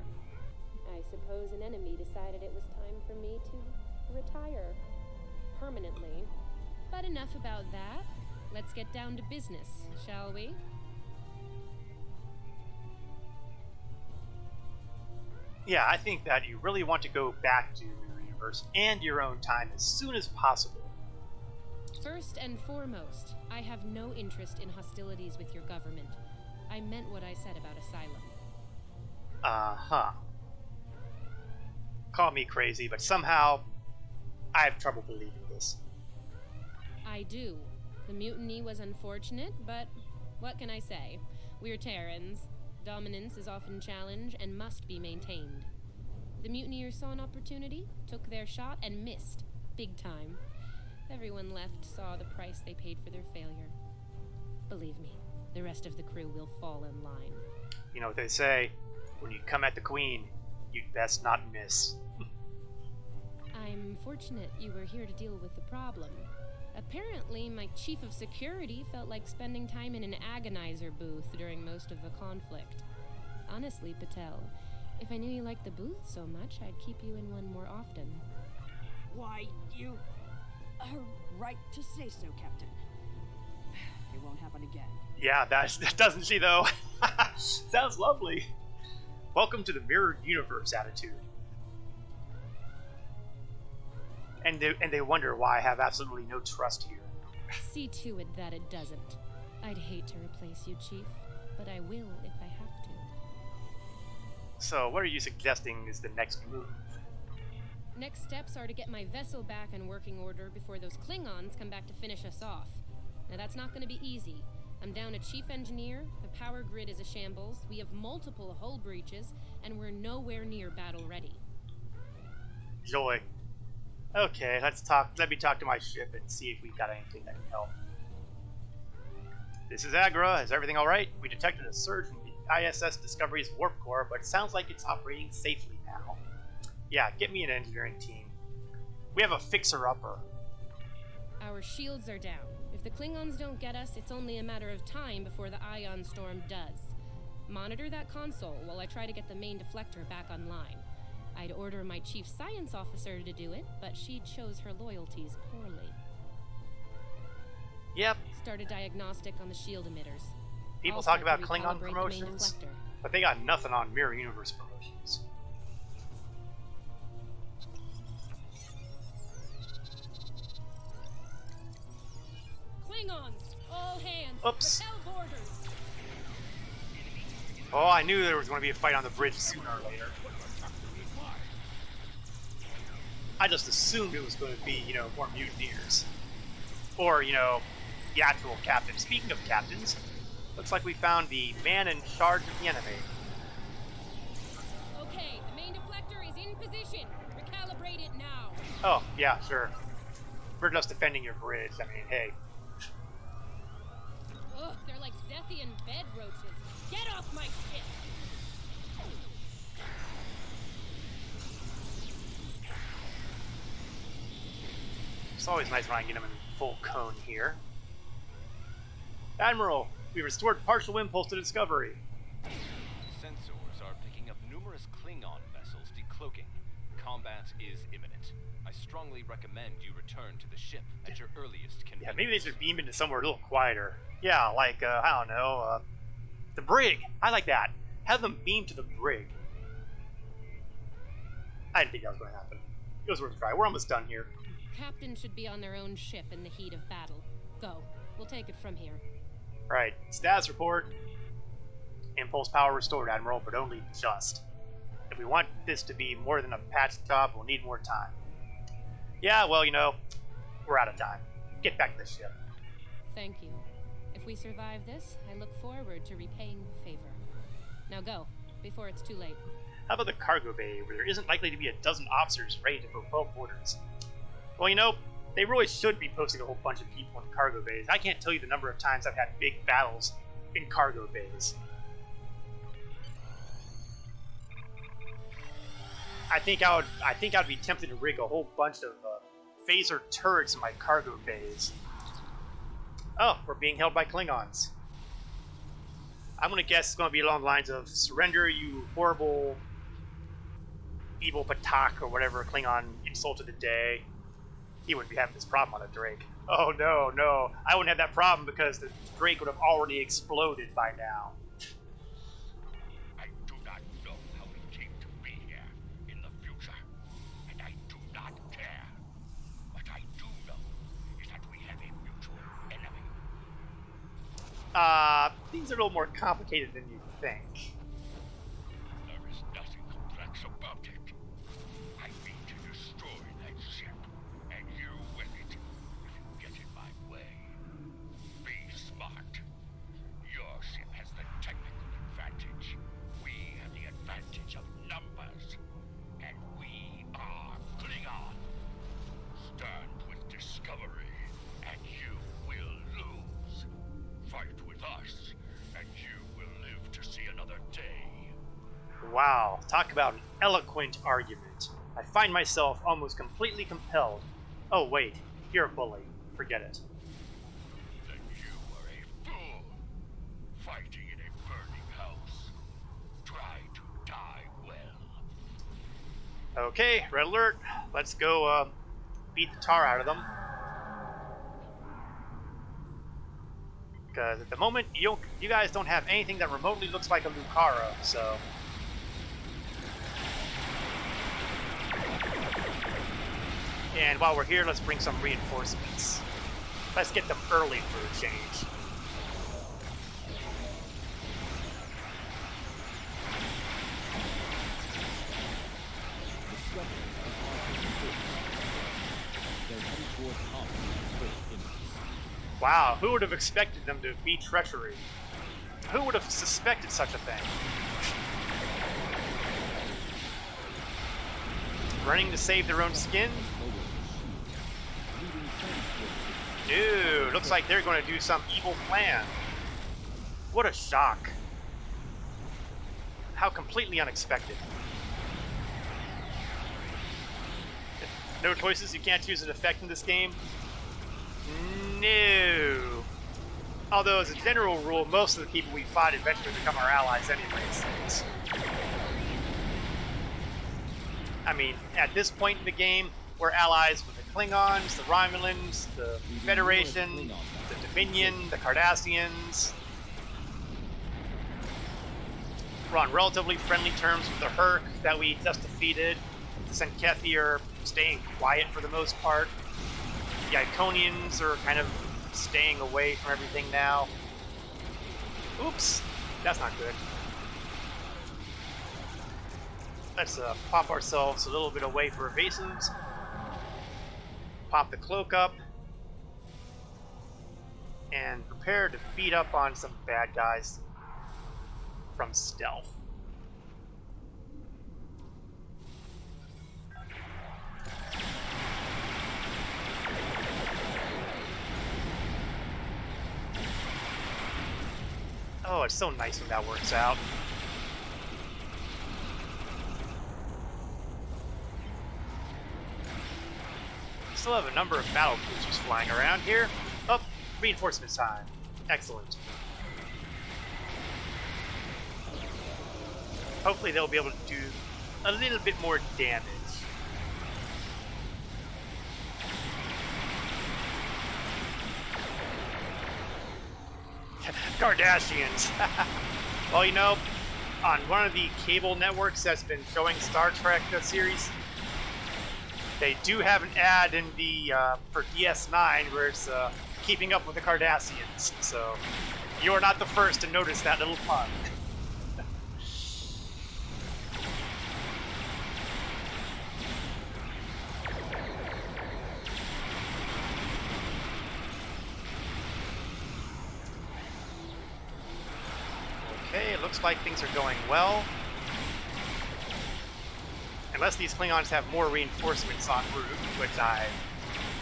I suppose an enemy decided it was time for me to retire. Permanently. But enough about that. Let's get down to business, shall we? Yeah, I think that you really want to go back to Mirror Universe and your own time as soon as possible. First and foremost, I have no interest in hostilities with your government. I meant what I said about asylum. Uh-huh. Call me crazy, but somehow I have trouble believing this. I do. The mutiny was unfortunate, but what can I say? We're Terrans. Dominance is often challenged and must be maintained. The mutineers saw an opportunity, took their shot, and missed. Big time. Everyone left saw the price they paid for their failure. Believe me, the rest of the crew will fall in line. You know what they say, when you come at the Queen, you'd best not miss. I'm fortunate you were here to deal with the problem. Apparently, my chief of security felt like spending time in an agonizer booth during most of the conflict. Honestly, Patel, if I knew you liked the booth so much, I'd keep you in one more often. Why, you are right to say so, Captain. It won't happen again. Yeah, that doesn't she though? Sounds lovely. Welcome to the mirrored universe attitude. And they wonder why I have absolutely no trust here. See to it that it doesn't. I'd hate to replace you, Chief, but I will if I have to. So, what are you suggesting is the next move? Next steps are to get my vessel back in working order before those Klingons come back to finish us off. Now that's not going to be easy. I'm down a chief engineer, the power grid is a shambles, we have multiple hull breaches, and we're nowhere near battle ready. Joy. Okay, let me talk to my ship and see if we've got anything that can help. This is Agra. Is everything alright? We detected a surge in the ISS Discovery's warp core, but it sounds like it's operating safely now. Yeah, get me an engineering team. We have a fixer-upper. Our shields are down. If the Klingons don't get us, it's only a matter of time before the ion storm does. Monitor that console while I try to get the main deflector back online. I'd order my chief science officer to do it, but she chose her loyalties poorly. Yep. Start a diagnostic on the shield emitters. People talk about Klingon promotions, but they got nothing on Mirror Universe promotions. Klingons, all hands. Oops. Repel boarders. Oh, I knew there was going to be a fight on the bridge sooner or later. I just assumed it was going to be, more mutineers. Or, the actual captain. Speaking of captains, looks like we found the man in charge of the enemy. Okay, the main deflector is in position. Recalibrate it now. Oh, yeah, sure. We're just defending your bridge. I mean, hey. Ugh, they're like Zethian bed roaches. Get off my ship! It's always nice when I can get them in full cone here. Admiral, we restored partial impulse to Discovery. Sensors are picking up numerous Klingon vessels decloaking. Combat is imminent. I strongly recommend you return to the ship at your earliest convenience. Yeah, maybe they should beam into somewhere a little quieter. Yeah, like, I don't know, the brig. I like that. Have them beam to the brig. I didn't think that was going to happen. It was worth a try. We're almost done here. Captain should be on their own ship in the heat of battle. Go. We'll take it from here. Right. Status report. Impulse power restored, Admiral, but only just. If we want this to be more than a patch job, we'll need more time. Yeah, well, we're out of time. Get back to the ship. Thank you. If we survive this, I look forward to repaying the favor. Now go, before it's too late. How about the cargo bay, where there isn't likely to be a dozen officers ready to fulfill orders? Well, they really should be posting a whole bunch of people in cargo bays. I can't tell you the number of times I've had big battles in cargo bays. I think I'd be tempted to rig a whole bunch of phaser turrets in my cargo bays. Oh, we're being held by Klingons. I'm gonna guess it's gonna be along the lines of "Surrender, you horrible, evil Patak," or whatever Klingon insulted the day. He wouldn't be having this problem on a Drake. Oh no, I wouldn't have that problem because the Drake would have already exploded by now. I do not know how we came to be here in the future, and I do not care. What I do know is that we have a mutual enemy. Things are a little more complicated than you think. There is nothing complex about it. I mean to destroy that ship, and you with it, if you get in my way. Be smart. Your ship has the technical advantage. We have the advantage of numbers, and we are Klingon. Stand with Discovery, and you will lose. Fight with us, and you will live to see another day. Wow, talk about an eloquent argument. I find myself almost completely compelled. Oh wait, you're a bully. Forget it. Then you are a fool, fighting in a burning house. Try to die well. Okay, red alert. Let's go beat the tar out of them. Because at the moment, you guys don't have anything that remotely looks like a Lucara, so... And while we're here, let's bring some reinforcements. Let's get them early for a change. Wow, who would have expected them to be treachery? Who would have suspected such a thing? Running to save their own skin? Dude, looks like they're going to do some evil plan. What a shock. How completely unexpected. No choices, you can't choose an effect in this game? No. Although, as a general rule, most of the people we fight eventually become our allies anyways. I mean, at this point in the game, we're allies with the Klingons, the Romulans, the Federation, the Dominion, the Cardassians. We're on relatively friendly terms with the Herc that we just defeated. The Senkethi are staying quiet for the most part. The Iconians are kind of staying away from everything now. Oops, that's not good. Let's pop ourselves a little bit away for evasives. Pop the cloak up. And prepare to beat up on some bad guys from stealth. Oh, it's so nice when that works out. Still have a number of battle cruisers flying around here. Oh, reinforcement time. Excellent. Hopefully they'll be able to do a little bit more damage. Cardassians. Well, you know, on one of the cable networks that's been showing Star Trek series, they do have an ad in the for DS9 where it's keeping up with the Cardassians. So you are not the first to notice that little pun. Okay, it looks like things are going well. Unless these Klingons have more reinforcements en route, which I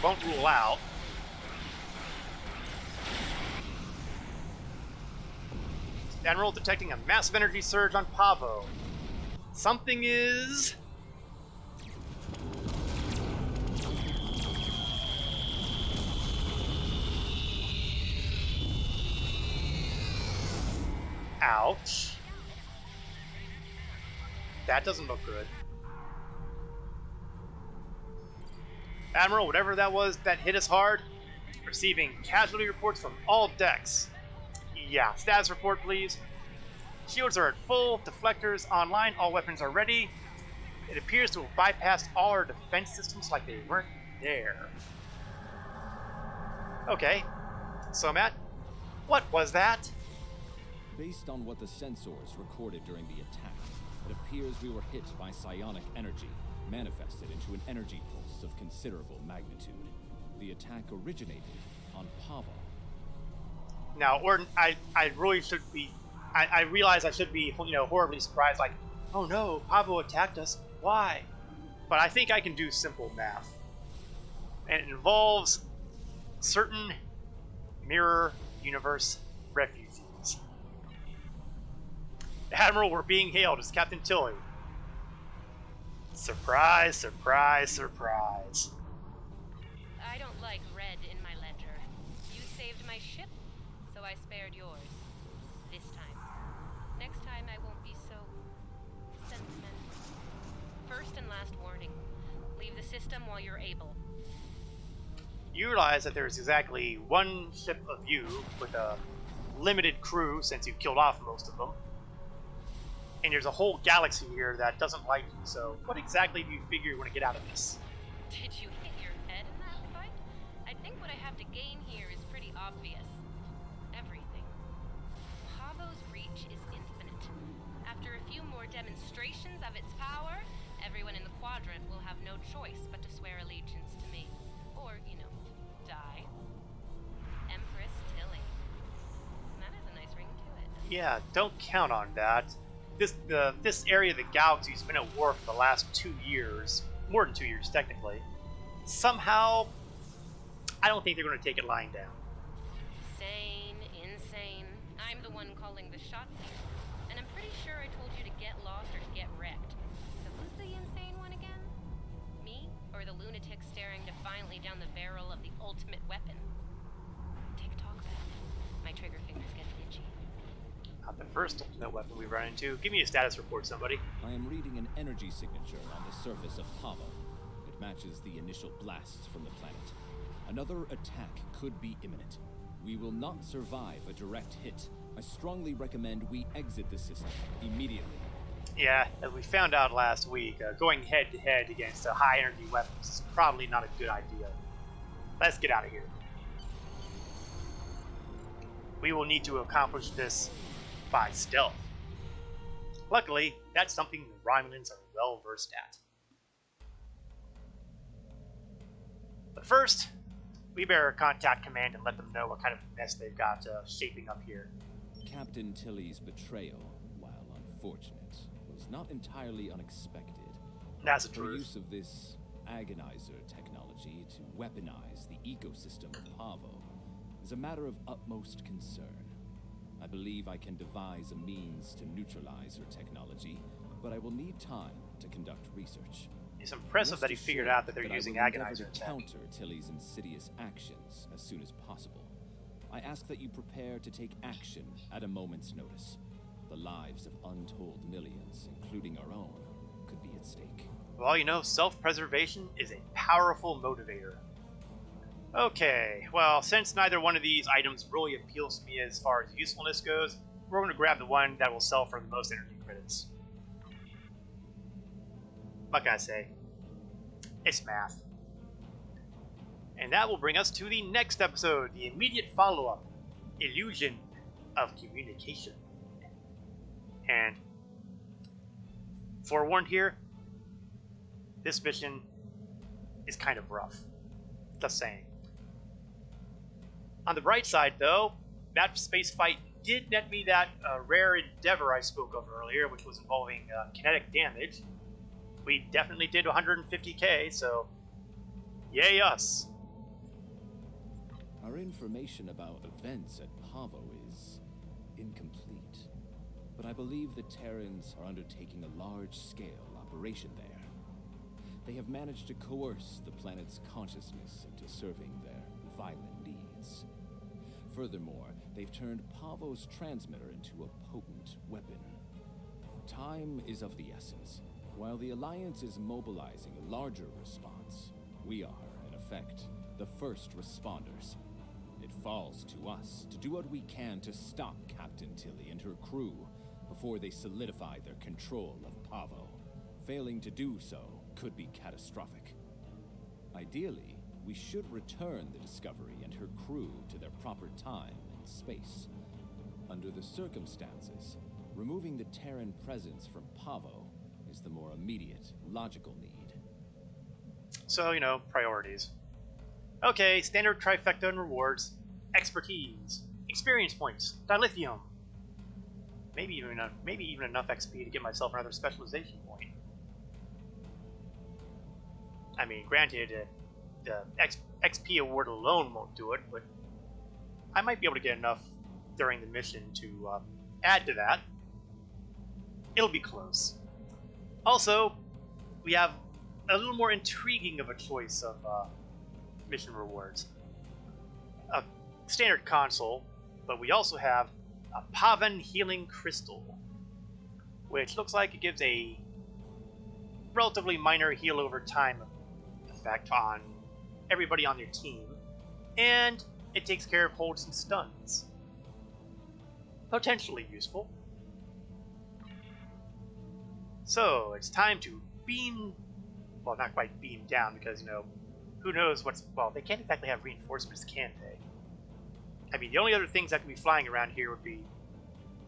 won't rule out. Admiral detecting a massive energy surge on Pavo. Something is... Ouch. That doesn't look good. Admiral, whatever that was that hit us hard, receiving casualty reports from all decks. Yeah, status report please. Shields are at full, deflectors online, all weapons are ready. It appears to have bypassed all our defense systems like they weren't there. Okay, so Matt, what was that? Based on what the sensors recorded during the attack, it appears we were hit by psionic energy, manifested into an energy pulse of considerable magnitude. The attack originated on Pavo. Now, I really should be... I realize I should be, you know, horribly surprised, like, oh no, Pavo attacked us, why? But I think I can do simple math. And it involves certain mirror universe refugees. Admiral, we're being hailed as Captain Tilly. Surprise, surprise, surprise. I don't like red in my ledger. You saved my ship, so I spared yours. This time. Next time I won't be so... sentimental. First and last warning. Leave the system while you're able. You realize that there's exactly one ship of you with a limited crew since you've killed off most of them. And there's a whole galaxy here that doesn't like you, so what exactly do you figure you want to get out of this? Did you hit your head in that fight? I think what I have to gain here is pretty obvious. Everything. Pavo's reach is infinite. After a few more demonstrations of its power, everyone in the quadrant will have no choice but to swear allegiance to me. Or, die. Empress Tilly. That has a nice ring to it. Yeah, don't count on that. This area of the galaxy's been at war for the last 2 years, more than 2 years technically. Somehow, I don't think they're going to take it lying down. Insane. I'm the one calling the shots here, and I'm pretty sure I told you to get lost or to get wrecked. So who's the insane one again? Me, or the lunatic staring defiantly down the barrel of the ultimate weapon? Tick-tock back. My trigger fingers get itchy. Not the first ultimate weapon we run into. Give me a status report, somebody. I am reading an energy signature on the surface of Pavo. It matches the initial blasts from the planet. Another attack could be imminent. We will not survive a direct hit. I strongly recommend we exit the system immediately. Yeah, as we found out last week, going head-to-head against high-energy weapons is probably not a good idea. Let's get out of here. We will need to accomplish this by stealth. Luckily, that's something the Romulans are well versed at. But first, we better contact Command and let them know what kind of mess they've got shaping up here. Captain Tilly's betrayal, while unfortunate, was not entirely unexpected. That's the Her truth. use of this agonizer technology to weaponize the ecosystem of Pavo is a matter of utmost concern. I believe I can devise a means to neutralize her technology, but I will need time to conduct research. It's impressive that he figured out that they're using I will endeavor agonizer to tech. counter Tilly's insidious actions as soon as possible. I ask that you prepare to take action at a moment's notice. The lives of untold millions, including our own, could be at stake. Well, self-preservation is a powerful motivator. Okay, well, since neither one of these items really appeals to me as far as usefulness goes, we're going to grab the one that will sell for the most energy credits. What can I say? It's math. And that will bring us to the next episode, the immediate follow-up, Illusion of Communication. And forewarned here, this mission is kind of rough. Just saying. On the bright side, though, that space fight did net me that rare endeavor I spoke of earlier, which was involving kinetic damage. We definitely did 150k, so yay us. Our information about events at Pavo is incomplete, but I believe the Terrans are undertaking a large-scale operation there. They have managed to coerce the planet's consciousness into serving their violent needs. Furthermore, they've turned Pavo's transmitter into a potent weapon. Time is of the essence. While the Alliance is mobilizing a larger response, we are, in effect, the first responders. It falls to us to do what we can to stop Captain Tilly and her crew before they solidify their control of Pavo. Failing to do so could be catastrophic. Ideally, we should return the Discovery and her crew to their proper time and space. Under the circumstances, removing the Terran presence from Pavo is the more immediate, logical need. So, priorities. Okay, standard trifecta and rewards. Expertise, experience points, dilithium. Maybe even enough XP to get myself another specialization point. I mean, granted, the XP award alone won't do it, but I might be able to get enough during the mission to add to that. It'll be close. Also, we have a little more intriguing of a choice of mission rewards. A standard console, but we also have a Pavan Healing Crystal, which looks like it gives a relatively minor heal over time effect on everybody on your team, and it takes care of holds and stuns. potentially useful. So, it's time to beam... Well, not quite beam down, because, you know, who knows what's... Well, they can't exactly have reinforcements, can they? I mean, the only other things that could be flying around here would be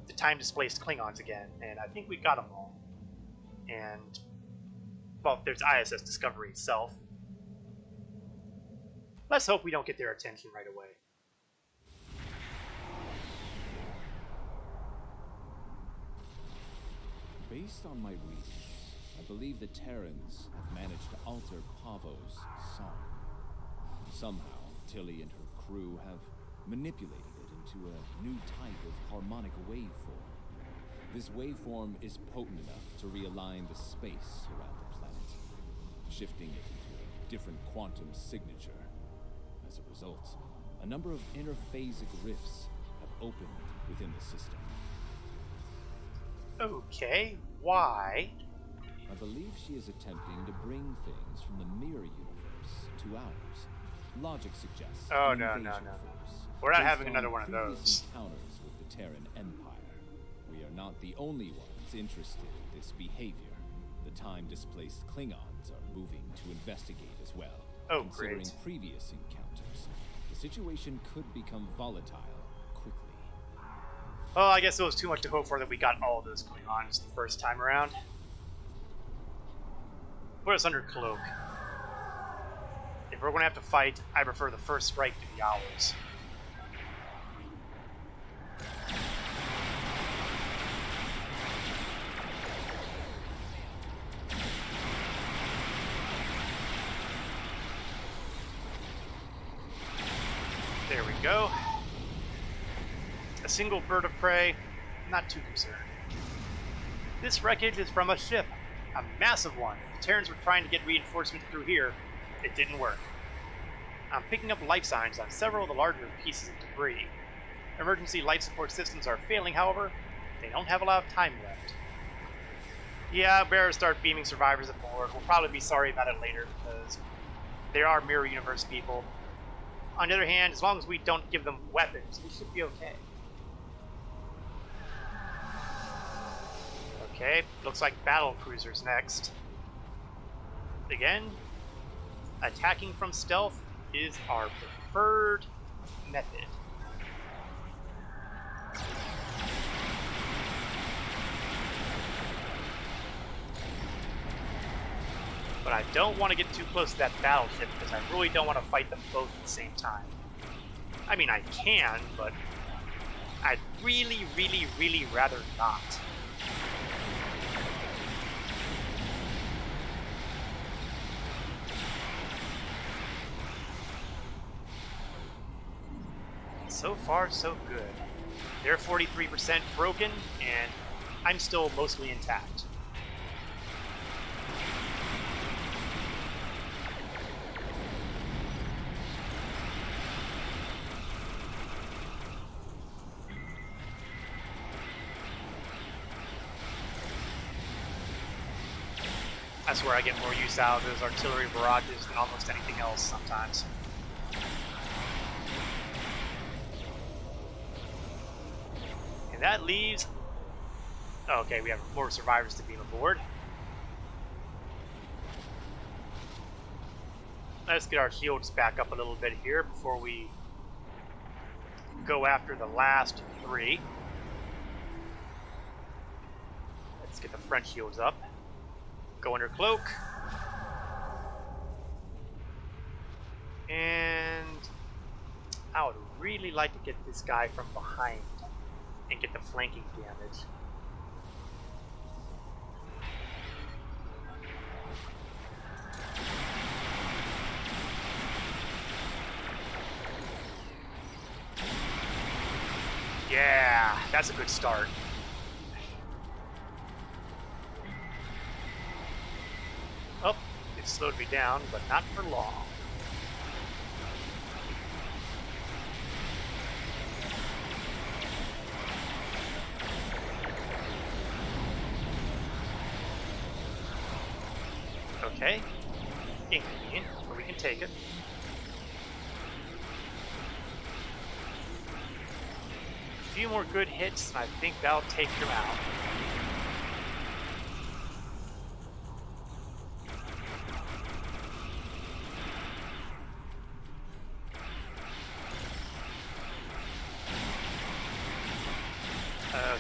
the time-displaced Klingons again, and I think we got them all. And, well, there's ISS Discovery itself. Let's hope we don't get their attention right away. Based on my readings, I believe the Terrans have managed to alter Pavo's song. Somehow, Tilly and her crew have manipulated it into a new type of harmonic waveform. This waveform is potent enough to realign the space around the planet, shifting it into a different quantum signature. As a result, a number of interphasic rifts have opened within the system. Okay, why? I believe she is attempting to bring things from the mirror universe to ours. Logic suggests Oh, an no, invasion no, no. force We're not based having another on one of previous those. encounters with the Terran Empire. We are not the only ones interested in this behavior. The time-displaced Klingons are moving to investigate as well. Oh, Considering great. previous encounters, the situation could become volatile quickly. Well, I guess it was too much to hope for that we got all of those Klingons the first time around. Put us under cloak. If we're going to have to fight, I prefer the first strike to be ours. There we go. A single bird of prey, not too concerned. This wreckage is from a ship, a massive one. The Terrans were trying to get reinforcements through here. It didn't work. I'm picking up life signs on several of the larger pieces of debris. Emergency life support systems are failing, however. They don't have a lot of time left. Yeah, better start beaming survivors aboard. We'll probably be sorry about it later, because they are Mirror Universe people. On the other hand, as long as we don't give them weapons, we should be okay. Okay, looks like battle cruisers next. Again, attacking from stealth is our preferred method. But I don't want to get too close to that battleship because I really don't want to fight them both at the same time. I mean, I can, but I'd really, really, really rather not. So far, so good. They're 43% broken, and I'm still mostly intact. That's where I get more use out of those artillery barrages than almost anything else sometimes. And that leaves... Oh, okay, we have more survivors to beam aboard. Let's get our shields back up a little bit here before we go after the last three. Let's get the front shields up. Go under cloak. And I would really like to get this guy from behind and get the flanking damage. Yeah, that's a good start. Oh, it slowed me down, but not for long. Okay. Inconvenient, but we can take it. few more good hits, and I think that'll take him out.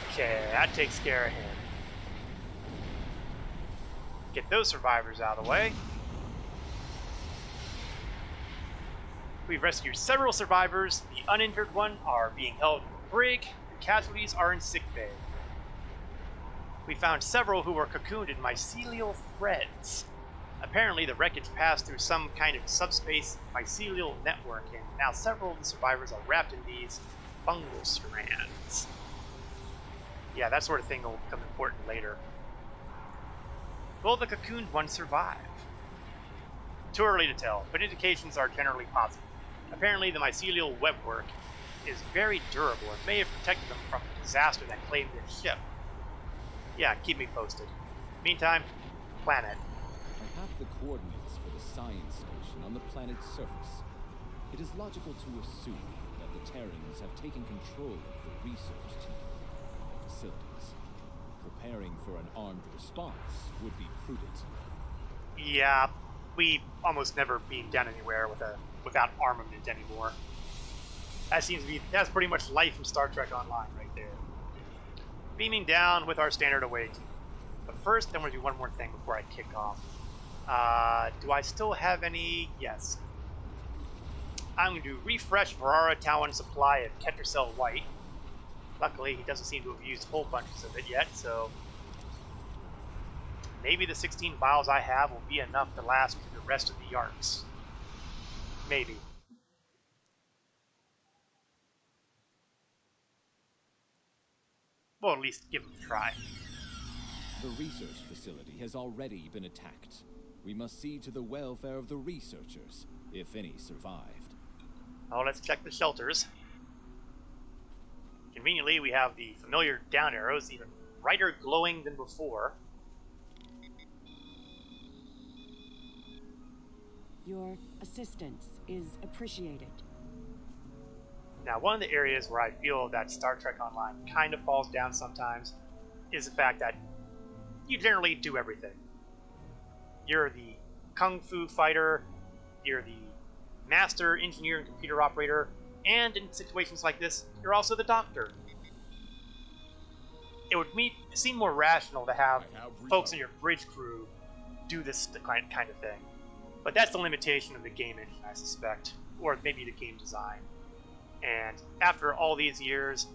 Okay, that takes care of him. Get those survivors out of the way. We've rescued several survivors. The uninjured one are being held in the brig. The casualties are in sickbay. We found several who were cocooned in mycelial threads. Apparently, the wreckage passed through some kind of subspace mycelial network, and now several of the survivors are wrapped in these fungal strands. Yeah, that sort of thing will become important later. Will the cocooned one survive? Too early to tell, but indications are generally positive. Apparently, the mycelial webwork is very durable and may have protected them from the disaster that claimed their ship. Yeah, keep me posted. Meantime, planet. I have the coordinates for the science station on the planet's surface. It is logical to assume that the Terrans have taken control of the research team and facilities. Preparing for an armed response would be prudent. Yeah, we almost never beam down anywhere without armament anymore. That's pretty much life in Star Trek Online right there. Beaming down with our standard away team. But first, I'm going to do one more thing before I kick off. Do I still have any? Yes. I'm going to refresh Varara Talon's supply of Ketracel White. Luckily, he doesn't seem to have used whole bunches of it yet, so maybe the 16 vials I have will be enough to last through the rest of the arcs. Maybe. We'll at least give it a try. The research facility has already been attacked. We must see to the welfare of the researchers, if any survived. Oh, let's check the shelters. Conveniently, we have the familiar down arrows, even brighter glowing than before. Your assistance is appreciated. Now, one of the areas where I feel that Star Trek Online kind of falls down sometimes is the fact that you generally do everything. You're the kung fu fighter, you're the master engineer and computer operator, and in situations like this, you're also the doctor. It would seem more rational to have folks in your bridge crew do this kind of thing. But that's the limitation of the game engine, I suspect. Or maybe the game design. And after all these years,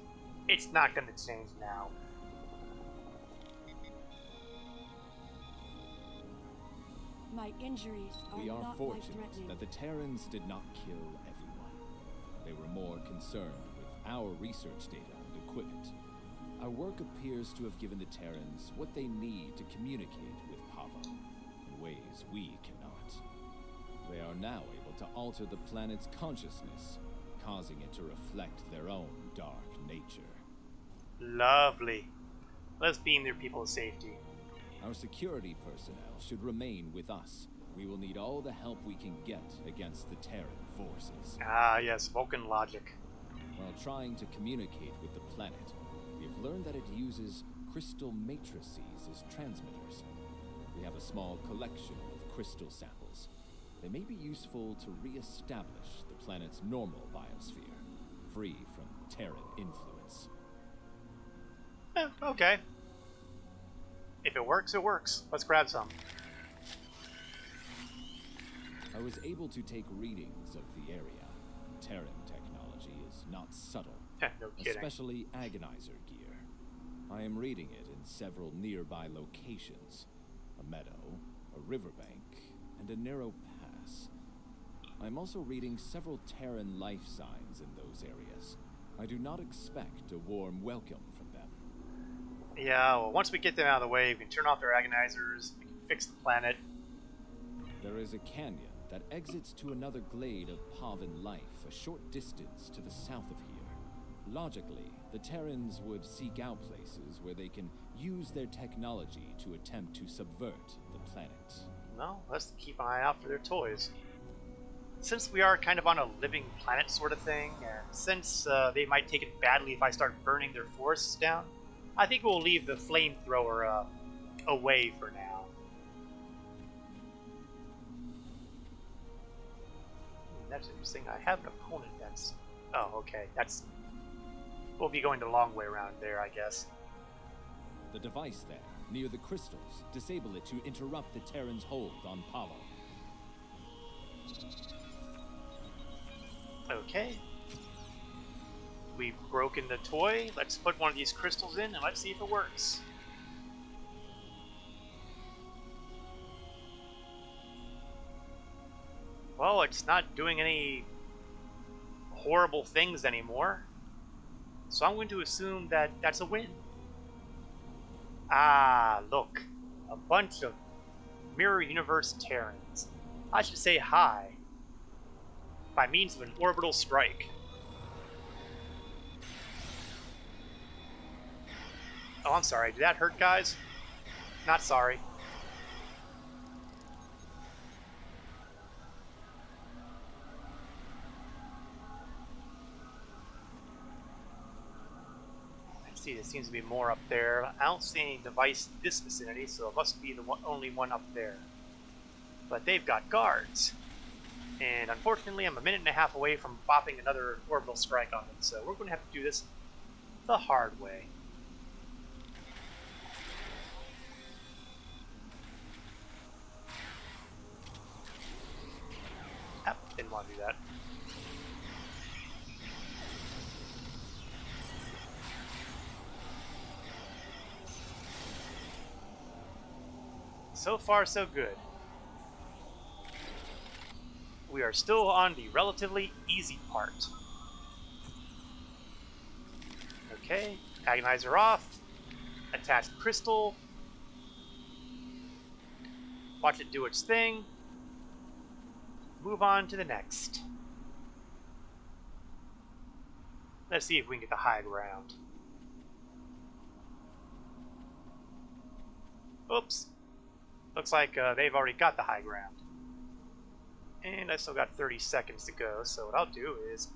it's not going to change now. My injuries are We are not fortunate life-threatening. that the Terrans did not kill everyone. They were more concerned with our research data and equipment. Our work appears to have given the Terrans what they need to communicate with Pavo in ways we cannot. They are now able to alter the planet's consciousness, causing it to reflect their own dark nature. Lovely. Let's beam their people to safety. Our security personnel should remain with us. We will need all the help we can get against the Terran forces. Ah, yes, Vulcan logic. While trying to communicate with the planet, we have learned that it uses crystal matrices as transmitters. We have a small collection of crystal samples. They may be useful to re-establish the planet's normal biosphere, free from Terran influence. Okay. If it works, it works. Let's grab some. I was able to take readings of the area. Terran technology is not subtle, No kidding. especially agonizer gear. I am reading it in several nearby locations. A meadow, a riverbank, and a narrow pass. I'm also reading several Terran life signs in those areas. I do not expect a warm welcome from them. Yeah, well, once we get them out of the way, we can turn off their agonizers, we can fix the planet. There is a canyon that exits to another glade of Pavan life a short distance to the south of here. Logically, the Terrans would seek out places where they can use their technology to attempt to subvert the planet. Well, let's keep an eye out for their toys. since we are kind of on a living planet sort of thing, and since they might take it badly if I start burning their forests down, I think we'll leave the flamethrower away for now. That's interesting. I have an opponent that's... Oh, okay. That's... We'll be going the long way around there, I guess. The device there, near the crystals, disable it to interrupt the Terran's hold on Pavo. Okay. We've broken the toy. Let's put one of these crystals in and let's see if it works. Well, it's not doing any horrible things anymore. So I'm going to assume that that's a win. Ah, look. A bunch of Mirror Universe Terrans. I should say hi. By means of an orbital strike. Oh, I'm sorry. Did that hurt, guys? Not sorry. See, there seems to be more up there. I don't see any device in this vicinity, so it must be the only one up there. But they've got guards. And unfortunately, I'm a minute and a half away from bopping another orbital strike on them, so we're going to have to do this the hard way. Didn't want to do that. So far, so good. We are still on the relatively easy part. Okay, agonizer off. Attach crystal. Watch it do its thing. Move on to the next. Let's see if we can get the high ground. Oops. Looks like they've already got the high ground. And I still got 30 seconds to go, so what I'll do is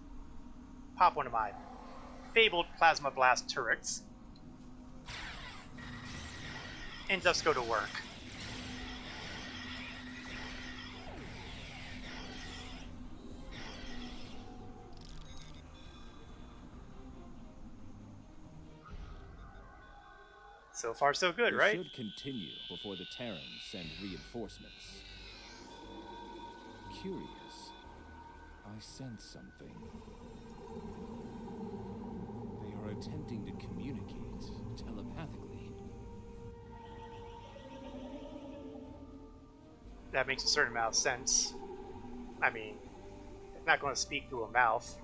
pop one of my fabled plasma blast turrets and just go to work. So far, so good, right? We should continue before the Terrans send reinforcements. Curious. I sense something. They are attempting to communicate telepathically. That makes a certain amount of sense. I mean, they're not going to speak through a mouth.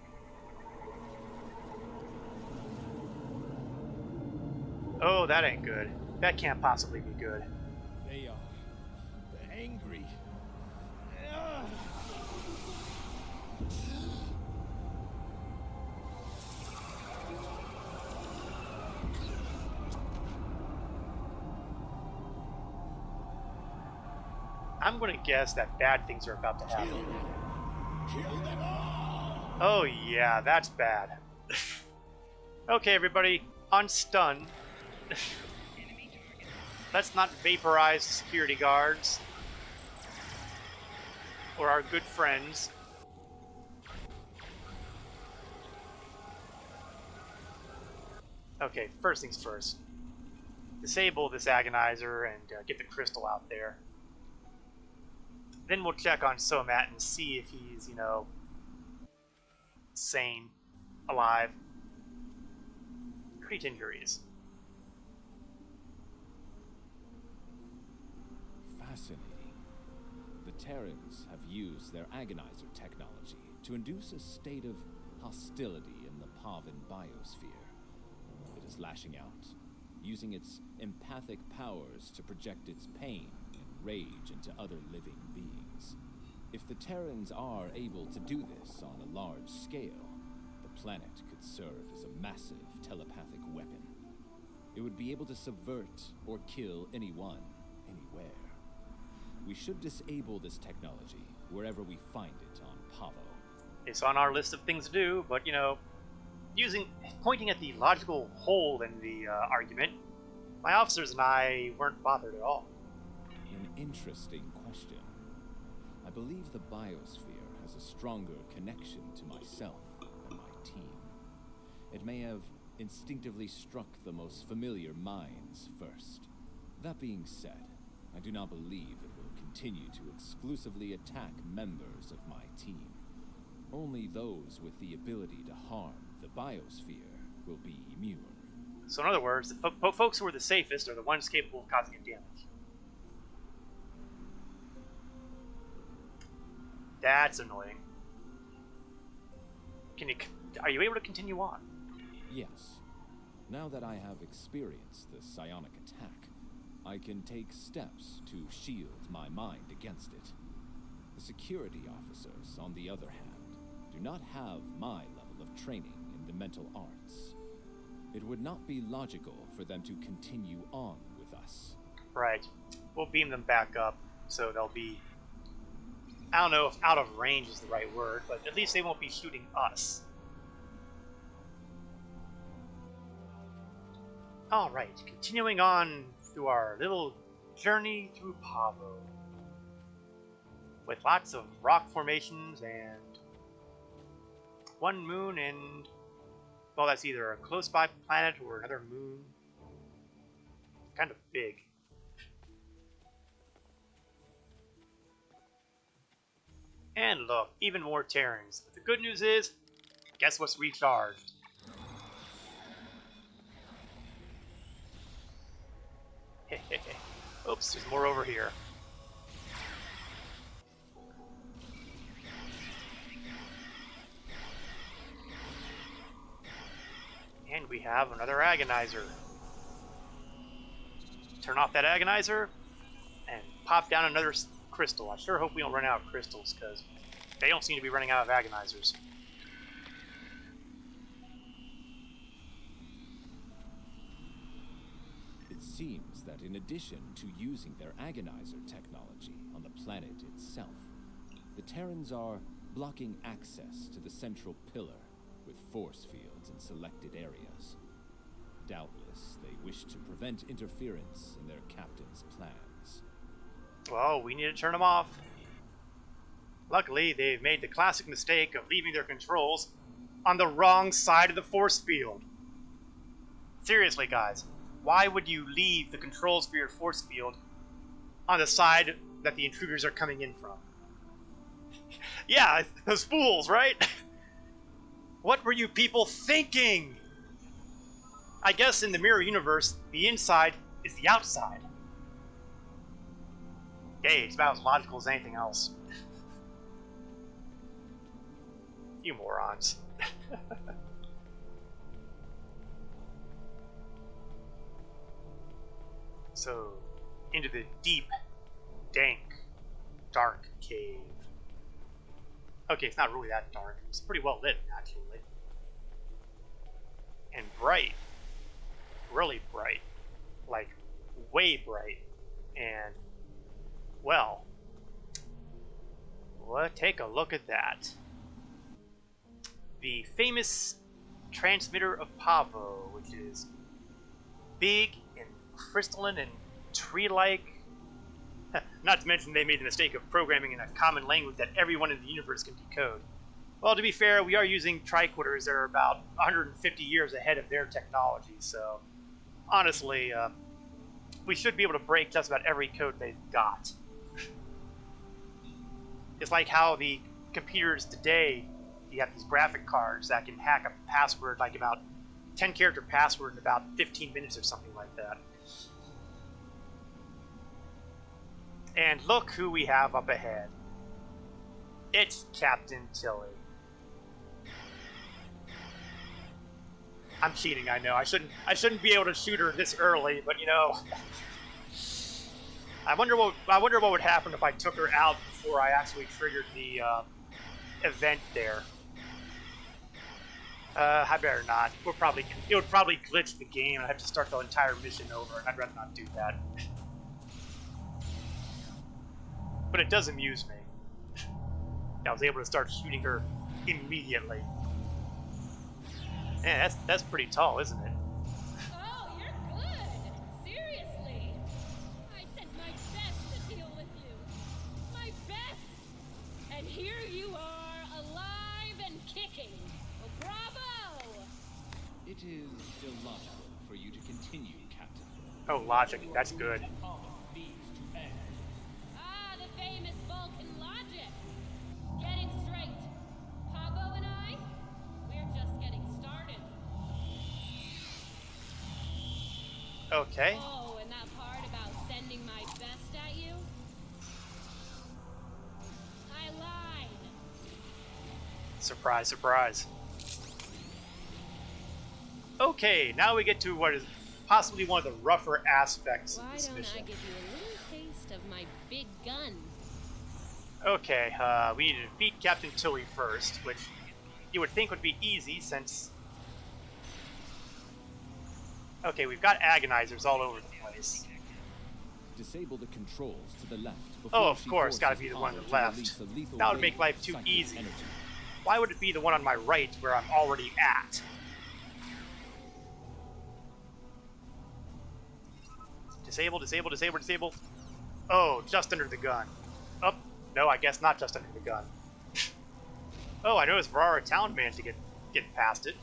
Oh, that ain't good. That can't possibly be good. They are angry. I'm going to guess that bad things are about to happen. Kill them all! Oh yeah, that's bad. Okay, everybody, on stun. Let's not vaporize security guards or our good friends. Okay, first things first. Disable this agonizer and get the crystal out there. Then we'll check on Somat and see if he's, sane, alive. Treat injuries. Fascinating. The Terrans have used their agonizer technology to induce a state of hostility in the Pavan biosphere. It is lashing out, using its empathic powers to project its pain and rage into other living beings. If the Terrans are able to do this on a large scale, the planet could serve as a massive telepathic weapon. It would be able to subvert or kill anyone, anywhere. We should disable this technology wherever we find it on Pavo. It's on our list of things to do, but, you know, pointing at the logical hole in the argument, my officers and I weren't bothered at all. An interesting question. I believe the biosphere has a stronger connection to myself and my team. It may have instinctively struck the most familiar minds first. That being said, I do not believe it will continue to exclusively attack members of my team. Only those with the ability to harm the biosphere will be immune. So in other words, the folks who are the safest are the ones capable of causing it damage. That's annoying. Are you able to continue on? Yes. Now that I have experienced the psionic attack, I can take steps to shield my mind against it. The security officers, on the other hand, do not have my level of training in the mental arts. It would not be logical for them to continue on with us. Right. We'll beam them back up, so they'll be... I don't know if out of range is the right word, but at least they won't be shooting us. Alright, continuing on through our little journey through Pavo. With lots of rock formations and one moon and... well, that's either a close-by planet or another moon. Kind of big. And look, even more Terrans. But the good news is, guess what's recharged? Oops, there's more over here. And we have another agonizer. Turn off that agonizer and pop down another crystal. I sure hope we don't run out of crystals, because they don't seem to be running out of agonizers. It seems that in addition to using their agonizer technology on the planet itself, the Terrans are blocking access to the central pillar with force fields in selected areas. Doubtless, they wish to prevent interference in their captain's plans. Well, we need to turn them off. Luckily, they've made the classic mistake of leaving their controls on the wrong side of the force field. Seriously, guys, why would you leave the controls for your force field on the side that the intruders are coming in from? Yeah, those fools, right? What were you people thinking? I guess in the mirror universe, the inside is the outside. Hey, it's about as logical as anything else. You morons. So, into the deep, dank, dark cave. Okay, it's not really that dark. It's pretty well lit, actually. And bright. Really bright. Like, way bright. And, well, take a look at that. The famous transmitter of Pavo, which is big and crystalline and tree-like. Not to mention they made the mistake of programming in a common language that everyone in the universe can decode. Well, to be fair, we are using tricorders that are about 150 years ahead of their technology, so honestly, we should be able to break just about every code they've got. It's like how the computers today, you have these graphic cards that can hack a password, like about 10-character password in about 15 minutes or something like that. And look who we have up ahead. It's Captain Tilly. I'm cheating, I know. I shouldn't be able to shoot her this early, but you know, I wonder what would happen if I took her out before I actually triggered the event there. I better not. It would probably glitch the game, and I'd have to start the entire mission over, and I'd rather not do that. But it does amuse me. I was able to start shooting her immediately. Man, that's pretty tall, isn't it? Oh, you're good! Seriously! I sent my best to deal with you! My best! And here you are, alive and kicking! Oh, bravo! It is illogical for you to continue, Captain. Oh, logic. That's good. Ah, the famous Vulcan logic! Get it straight. Pablo and I, we're just getting started. Okay. Oh, and that part about sending my best at you? I lied. Surprise, surprise. Okay, now we get to what is possibly one of the rougher aspects Why of this don't mission. I give you a little taste of my big gun? Okay, we need to defeat Captain Tilly first, which you would think would be easy since... Okay, we've got agonizers all over the place. Disable the controls to the left. Oh, of she course, gotta forces be the one on Pablo the to left. release a lethal That would wave make life of too psychic easy. energy. Why would it be the one on my right where I'm already at? Disable, disable, disable, disable. Oh, just under the gun. Oh, no, I guess not just under the gun. Oh, I noticed Varara Town managed to get past it.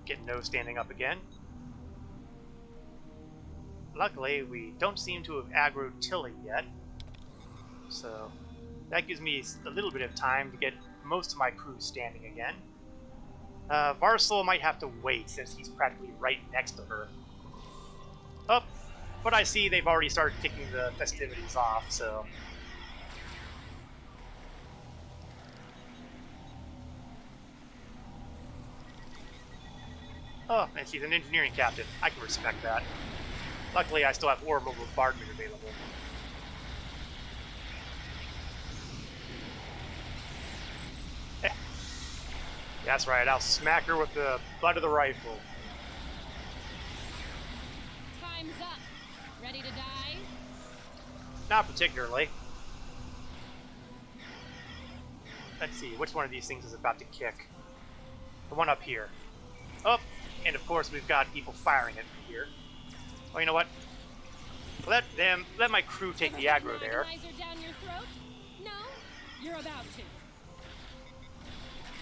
Get no standing up again. Luckily, we don't seem to have aggroed Tilly yet, so that gives me a little bit of time to get most of my crew standing again. Varsol might have to wait since he's practically right next to her. Oh, but I see they've already started kicking the festivities off, so... Oh, and she's an engineering captain. I can respect that. Luckily, I still have orbital bombardment available. That's right, I'll smack her with the butt of the rifle. Time's up. Ready to die? Not particularly. Let's see, which one of these things is about to kick? The one up here. Oh, and of course we've got people firing it from here. Oh, you know what? Let my crew take the aggro there. Agonizer down your throat? No, you're about to.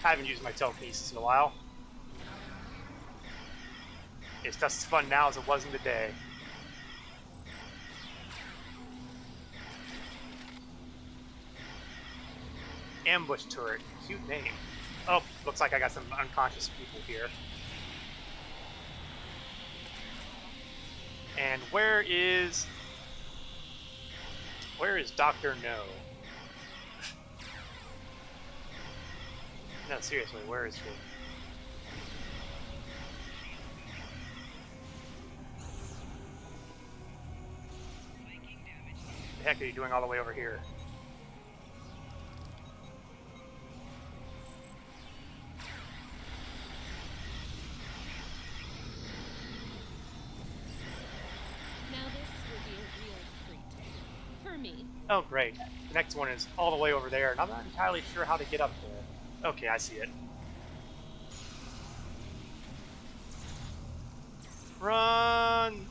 I haven't used my telekinesis in a while. It's just as fun now as it was in the day. Ambush turret. Cute name. Oh, looks like I got some unconscious people here. And where is Dr. No? No, seriously, where is she? What the heck are you doing all the way over here? Now this will be a real treat. For me. Oh, great. The next one is all the way over there, and I'm not entirely sure how to get up there. Okay, I see it. Run!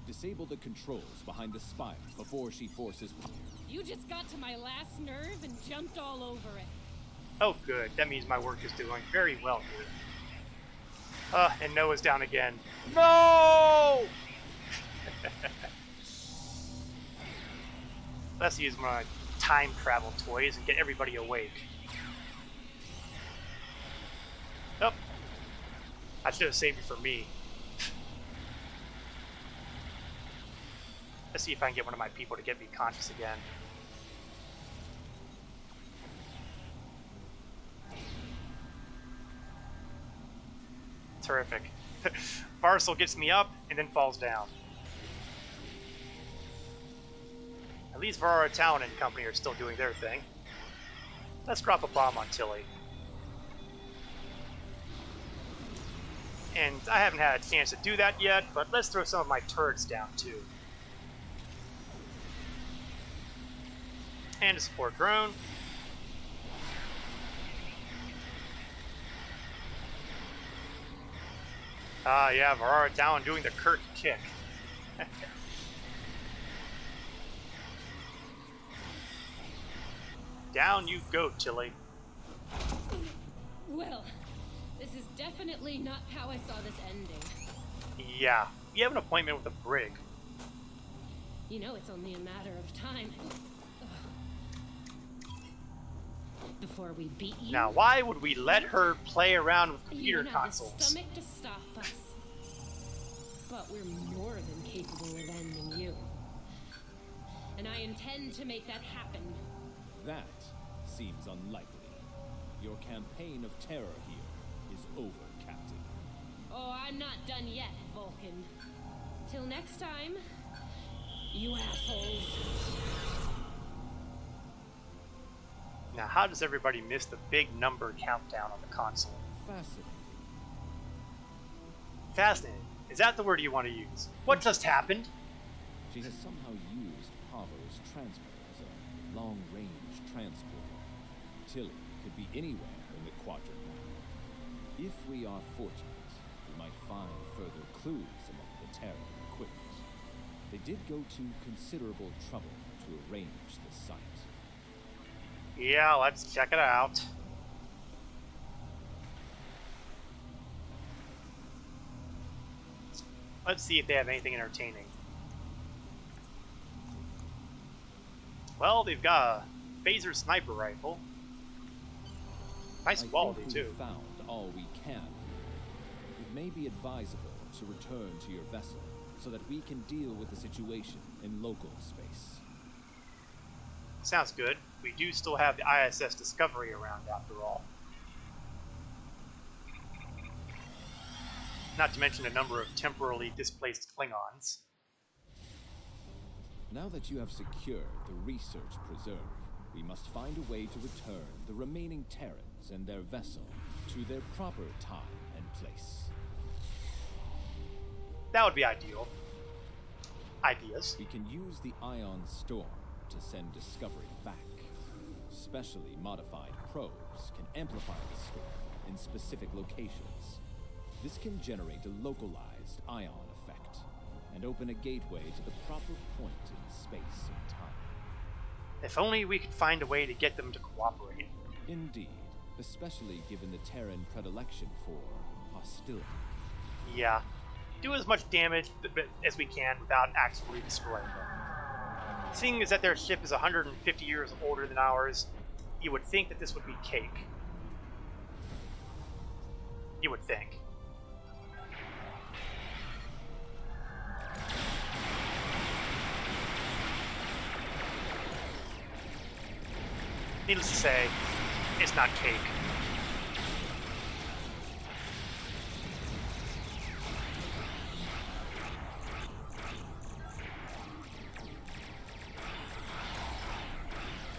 Disable the controls behind the spire before she forces. You just got to my last nerve and jumped all over it. Oh, good. That means my work is doing very well here. And Noah's down again. No! Let's use my time travel toys and get everybody awake. Oh. I should have saved it for me. Let's see if I can get one of my people to get me conscious again. Terrific. Varsol gets me up and then falls down. At least Varara Town and company are still doing their thing. Let's drop a bomb on Tilly. And I haven't had a chance to do that yet, but let's throw some of my turrets down too. And a support drone. Ah, yeah, Varara down doing the Kirk kick. Down you go, Tilly. Well, this is definitely not how I saw this ending. Yeah, you have an appointment with the brig. You know it's only a matter of time. Before we beat you. Now, why would we let her play around with computer You don't have consoles? the stomach to stop us. But we're more than capable of ending you. And I intend to make that happen. That seems unlikely. Your campaign of terror here is over, Captain. Oh, I'm not done yet, Vulcan. Till next time, you assholes. Now, how does everybody miss the big number countdown on the console? Fascinating. Fascinating. Is that the word you want to use? What just happened? She has somehow used Pavo's transmitter as a long-range transporter. Tilly could be anywhere in the quadrant now. If we are fortunate, we might find further clues among the Terran equipment. They did go to considerable trouble to arrange the site. Yeah, let's check it out. Let's see if they have anything entertaining. Well, they've got a phaser sniper rifle. Nice quality, I think too. we've found all we can. It may be advisable to return to your vessel so that we can deal with the situation in local space. Sounds good. We do still have the ISS Discovery around, after all. Not to mention a number of temporarily displaced Klingons. Now that you have secured the research preserve, we must find a way to return the remaining Terrans and their vessel to their proper time and place. That would be ideal. Ideas? We can use the Ion Storm to send Discovery back. Specially modified probes can amplify the storm in specific locations. This can generate a localized ion effect and open a gateway to the proper point in space and time. If only we could find a way to get them to cooperate. Indeed, especially given the Terran predilection for hostility. Yeah. Do as much damage as we can without actually destroying them. Seeing as that their ship is 150 years older than ours, you would think that this would be cake. You would think. Needless to say, it's not cake.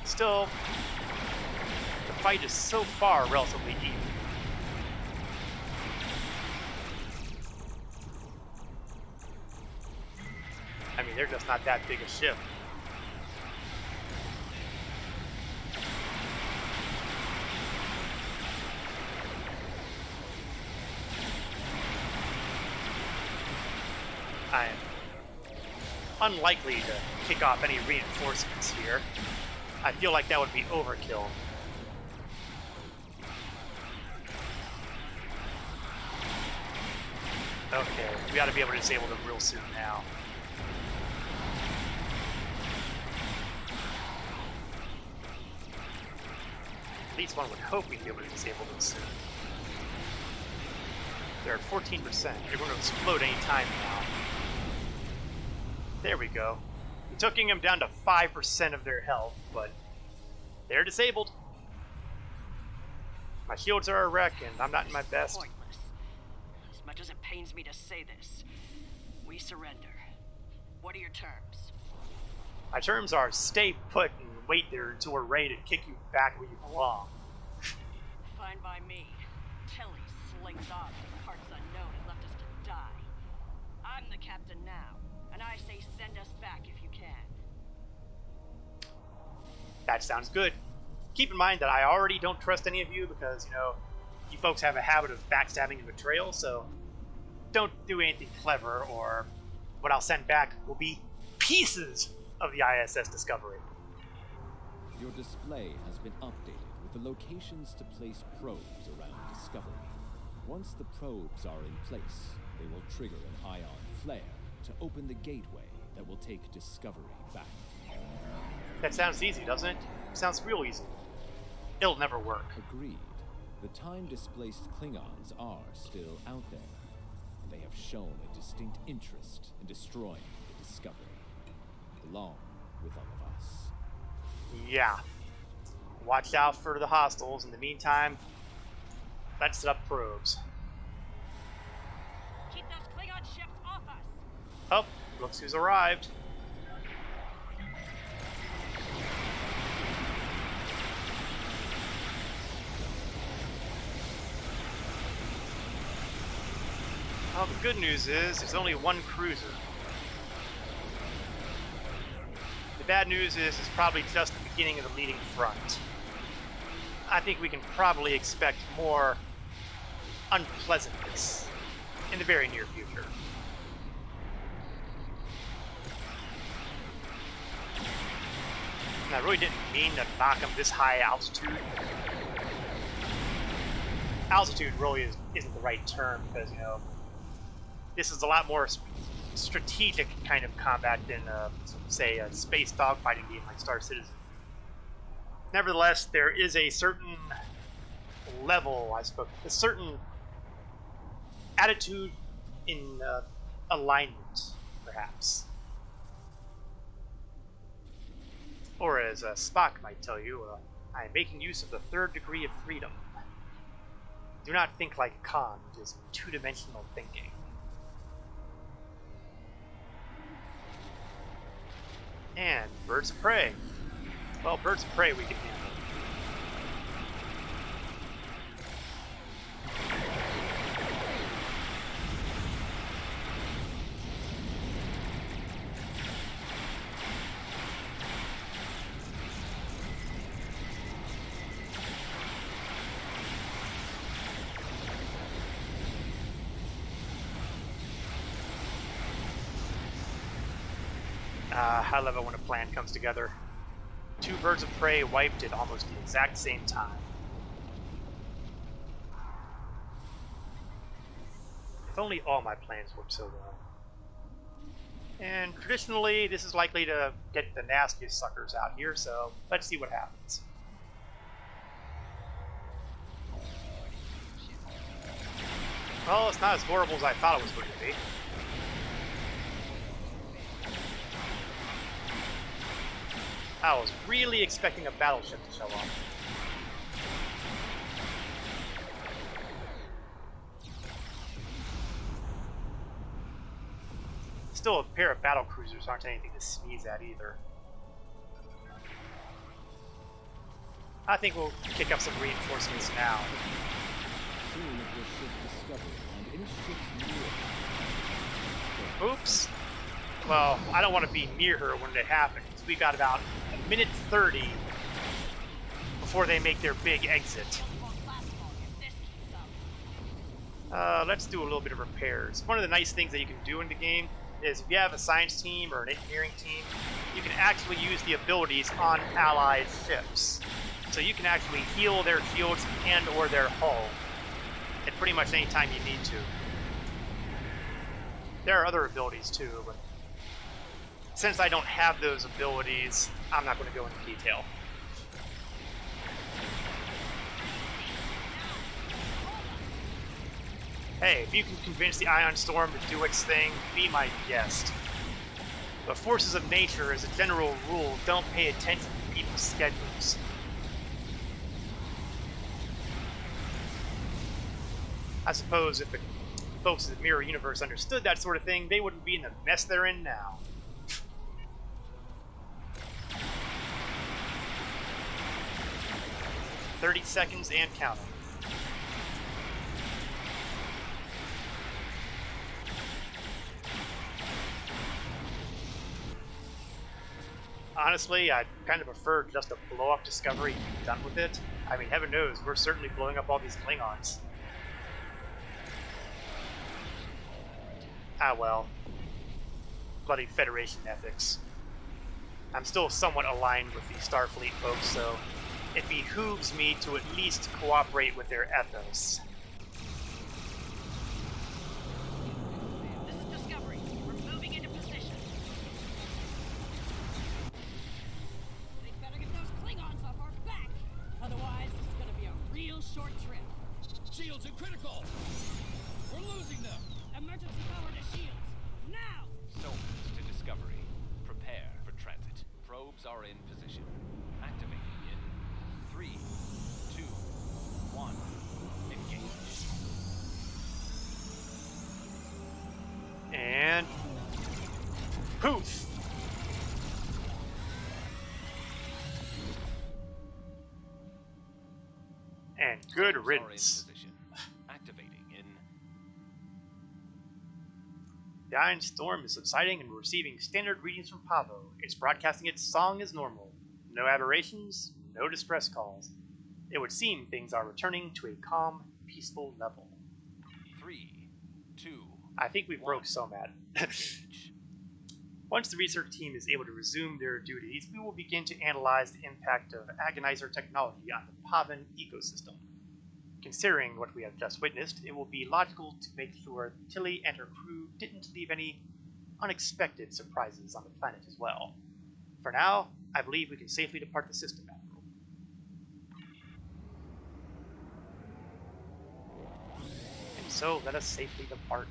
Still, the fight is so far relatively even. I mean, they're just not that big a ship. I am unlikely to kick off any reinforcements here. I feel like that would be overkill. Okay, we ought to be able to disable them real soon now. At least one would hope we'd be able to disable them soon. They're at 14%. They're going to explode any time now. There we go. It took them down to 5% of their health, but they're disabled. My shields are a wreck, and I'm not in my best. Pointless. As much as it pains me to say this, we surrender. What are your terms? My terms are stay put and wait there until we're ready to kick you back where you belong. Fine by me. Tilly slings off to parts unknown and I'm the captain now, and I say send us back if you can. That sounds good. Keep in mind that I already don't trust any of you because, you know, you folks have a habit of backstabbing and betrayal, so don't do anything clever, or what I'll send back will be pieces of the ISS Discovery. Your display has been updated with the locations to place probes around Discovery. Once the probes are in place, they will trigger an ion flare to open the gateway that will take Discovery back. That sounds easy, doesn't it? Sounds real easy. It'll never work. Agreed. The time-displaced Klingons are still out there, and they have shown a distinct interest in destroying the Discovery, along with all of us. Yeah. Watch out for the hostiles. In the meantime, let's set up probes. Keep those Klingon ships off us! Oh, looks who's arrived. Well, the good news is there's only one cruiser. The bad news is it's probably just the beginning of the leading front. I think we can probably expect more unpleasantness in the very near future. And I really didn't mean to knock them this high altitude. Altitude really isn't the right term because, you know, this is a lot more strategic kind of combat than, say, a space dogfighting game like Star Citizen. Nevertheless, there is a certain level, I suppose, a certain attitude in alignment, perhaps. Or as Spock might tell you, I am making use of the third degree of freedom. Do not think like Khan, it is two-dimensional thinking. And birds of prey. Well, birds of prey we can handle. I love it when a plan comes together. Two birds of prey wiped at almost the exact same time. If only all my plans worked so well. And traditionally, this is likely to get the nastiest suckers out here, so let's see what happens. Well, it's not as horrible as I thought it was going to be. I was really expecting a battleship to show up. Still, a pair of battle cruisers aren't anything to sneeze at either. I think we'll kick up some reinforcements now. Soon it will ship Discovery and any ships near it. Oops. Well, I don't want to be near her when it happens. We've got about a minute 30 before they make their big exit. Let's do a little bit of repairs. One of the nice things that you can do in the game is if you have a science team or an engineering team, you can actually use the abilities on allied ships. So you can actually heal their shields and or their hull at pretty much any time you need to. There are other abilities too, but since I don't have those abilities, I'm not going to go into detail. Hey, if you can convince the Ion Storm to do its thing, be my guest. The forces of nature, as a general rule, don't pay attention to people's schedules. I suppose if the folks at the Mirror Universe understood that sort of thing, they wouldn't be in the mess they're in now. 30 seconds and counting. Honestly, I'd kind of prefer just to blow up Discovery and be done with it. I mean, heaven knows, we're certainly blowing up all these Klingons. Ah well. Bloody Federation ethics. I'm still somewhat aligned with the Starfleet folks, so it behooves me to at least cooperate with their ethos. This is Discovery. We're moving into position. They better get those Klingons off our back. Otherwise, this is gonna be a real short trip. Shields are critical! We're losing them! Emergency power to shields. Now! Soldiers to Discovery. Prepare for transit. Probes are in position. Activating in 3, 2, 1. Engage. And poof! And good Probes are in riddance. position. Activating in The Iron Storm is subsiding and we're receiving standard readings from Pavo. It's broadcasting its song as normal. No aberrations, no distress calls. It would seem things are returning to a calm, peaceful level. 3, 2. I think we broke Somat. Engage. Once the research team is able to resume their duties, we will begin to analyze the impact of agonizer technology on the Pavan ecosystem. Considering what we have just witnessed, it will be logical to make sure Tilly and her crew didn't leave any unexpected surprises on the planet as well. For now, I believe we can safely depart the system, Admiral. And so, let us safely depart.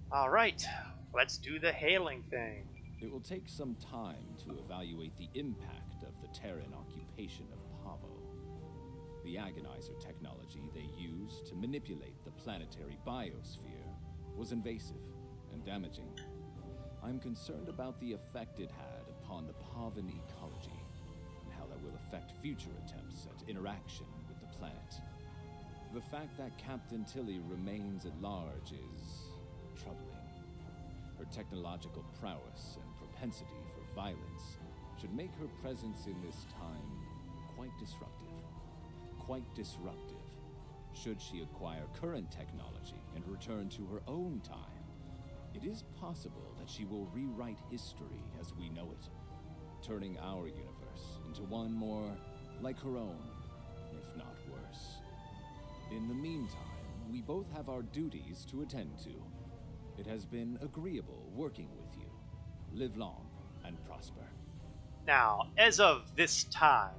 Alright, let's do the hailing thing. It will take some time to evaluate the impact of the Terran occupation of Pavo. The agonizer technology they used to manipulate the planetary biosphere was invasive and damaging. I'm concerned about the effect it had upon the Pavan ecology and how that will affect future attempts at interaction with the planet. The fact that Captain Tilly remains at large is troubling. Her technological prowess and propensity for violence should make her presence in this time quite disruptive. Quite disruptive. Should she acquire current technology and return to her own time, it is possible that she will rewrite history as we know it, turning our universe into one more like her own, if not worse. In the meantime, we both have our duties to attend to. It has been agreeable working with you. Live long and prosper. Now, as of this time,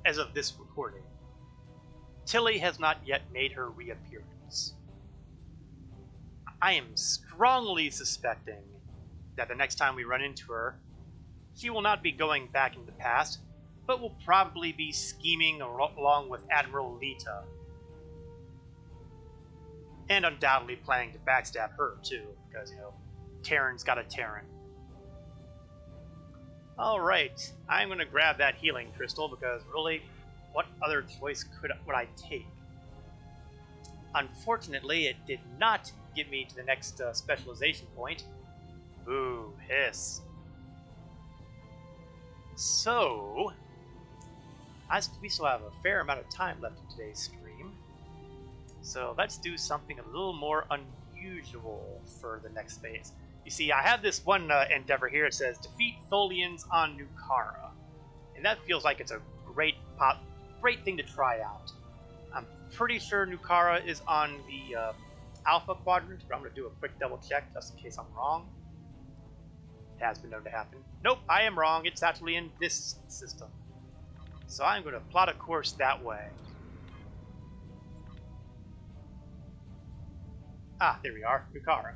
as of this recording, Tilly has not yet made her reappearance. I am strongly suspecting that the next time we run into her, she will not be going back in the past, but will probably be scheming along with Admiral Lita. And undoubtedly planning to backstab her, too, because, you know, Terran's got a Terran. Alright, I'm going to grab that healing crystal, because really, what other choice would I take? Unfortunately, it did not get me to the next specialization point. Boo, hiss. So, we still have a fair amount of time left in today's stream. So let's do something a little more unusual for the next phase. You see, I have this one endeavor here. It says, defeat Tholians on Nukara. And that feels like it's a great thing to try out. I'm pretty sure Nukara is on the Alpha Quadrant, but I'm going to do a quick double check just in case I'm wrong. It has been known to happen. Nope, I am wrong. It's actually in this system. So I'm going to plot a course that way. Ah, there we are, Nukara.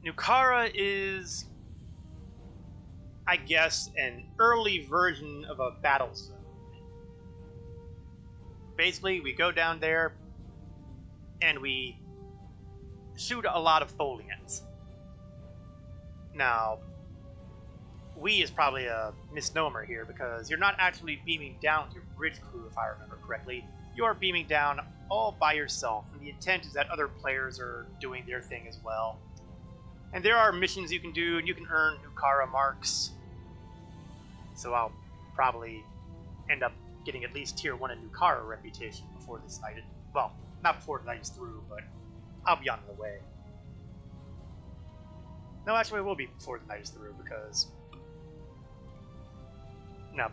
Nukara is, I guess, an early version of a battle zone. Basically, we go down there and we shoot a lot of Tholians. Now, we is probably a misnomer here, because you're not actually beaming down with your bridge crew, if I remember correctly. You're beaming down all by yourself, and the intent is that other players are doing their thing as well. And there are missions you can do, and you can earn Nukara marks. So I'll probably end up getting at least tier 1 in Nukara reputation before this night. Well, not before the night is through, but I'll be on the way. No, actually, it will be before the night is through, because... No.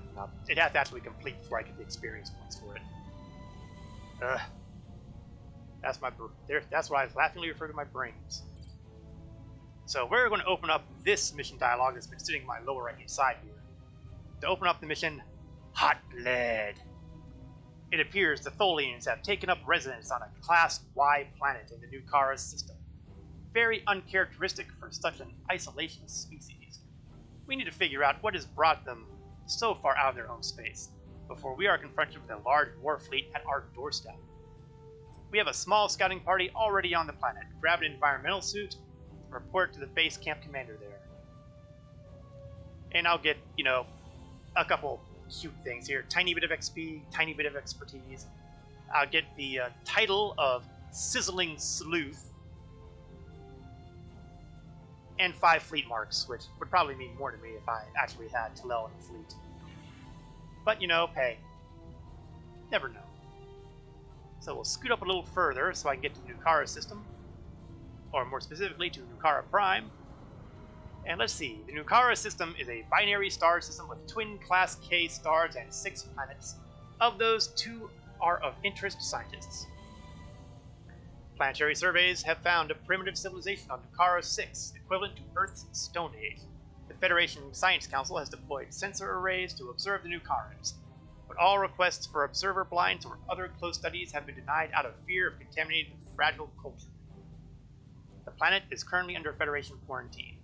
It has to actually complete before I get the experience points for it. That's what I laughingly refer to my brains. So we're going to open up this mission dialogue that's been sitting on my lower right-hand side here. To open up the mission, Hot Lead. It appears the Tholians have taken up residence on a Class Y planet in the Nukara system. Very uncharacteristic for such an isolationist species. We need to figure out what has brought them so far out of their home space, before we are confronted with a large war fleet at our doorstep. We have a small scouting party already on the planet. Grab an environmental suit and report to the base camp commander there. And I'll get, a couple cute things here. Tiny bit of XP, tiny bit of expertise. I'll get the title of Sizzling Sleuth. And 5 fleet marks, which would probably mean more to me if I actually had Talel in the fleet. But, hey, never know. So we'll scoot up a little further so I can get to the Nukara system, or more specifically to Nukara Prime. And let's see, the Nukara system is a binary star system with twin Class K stars and 6 planets. Of those, 2 are of interest to scientists. Planetary surveys have found a primitive civilization on Nukara 6, equivalent to Earth's Stone Age. The Federation Science Council has deployed sensor arrays to observe the Nukarans, but all requests for observer blinds or other close studies have been denied out of fear of contaminating the fragile culture. The planet is currently under Federation quarantine.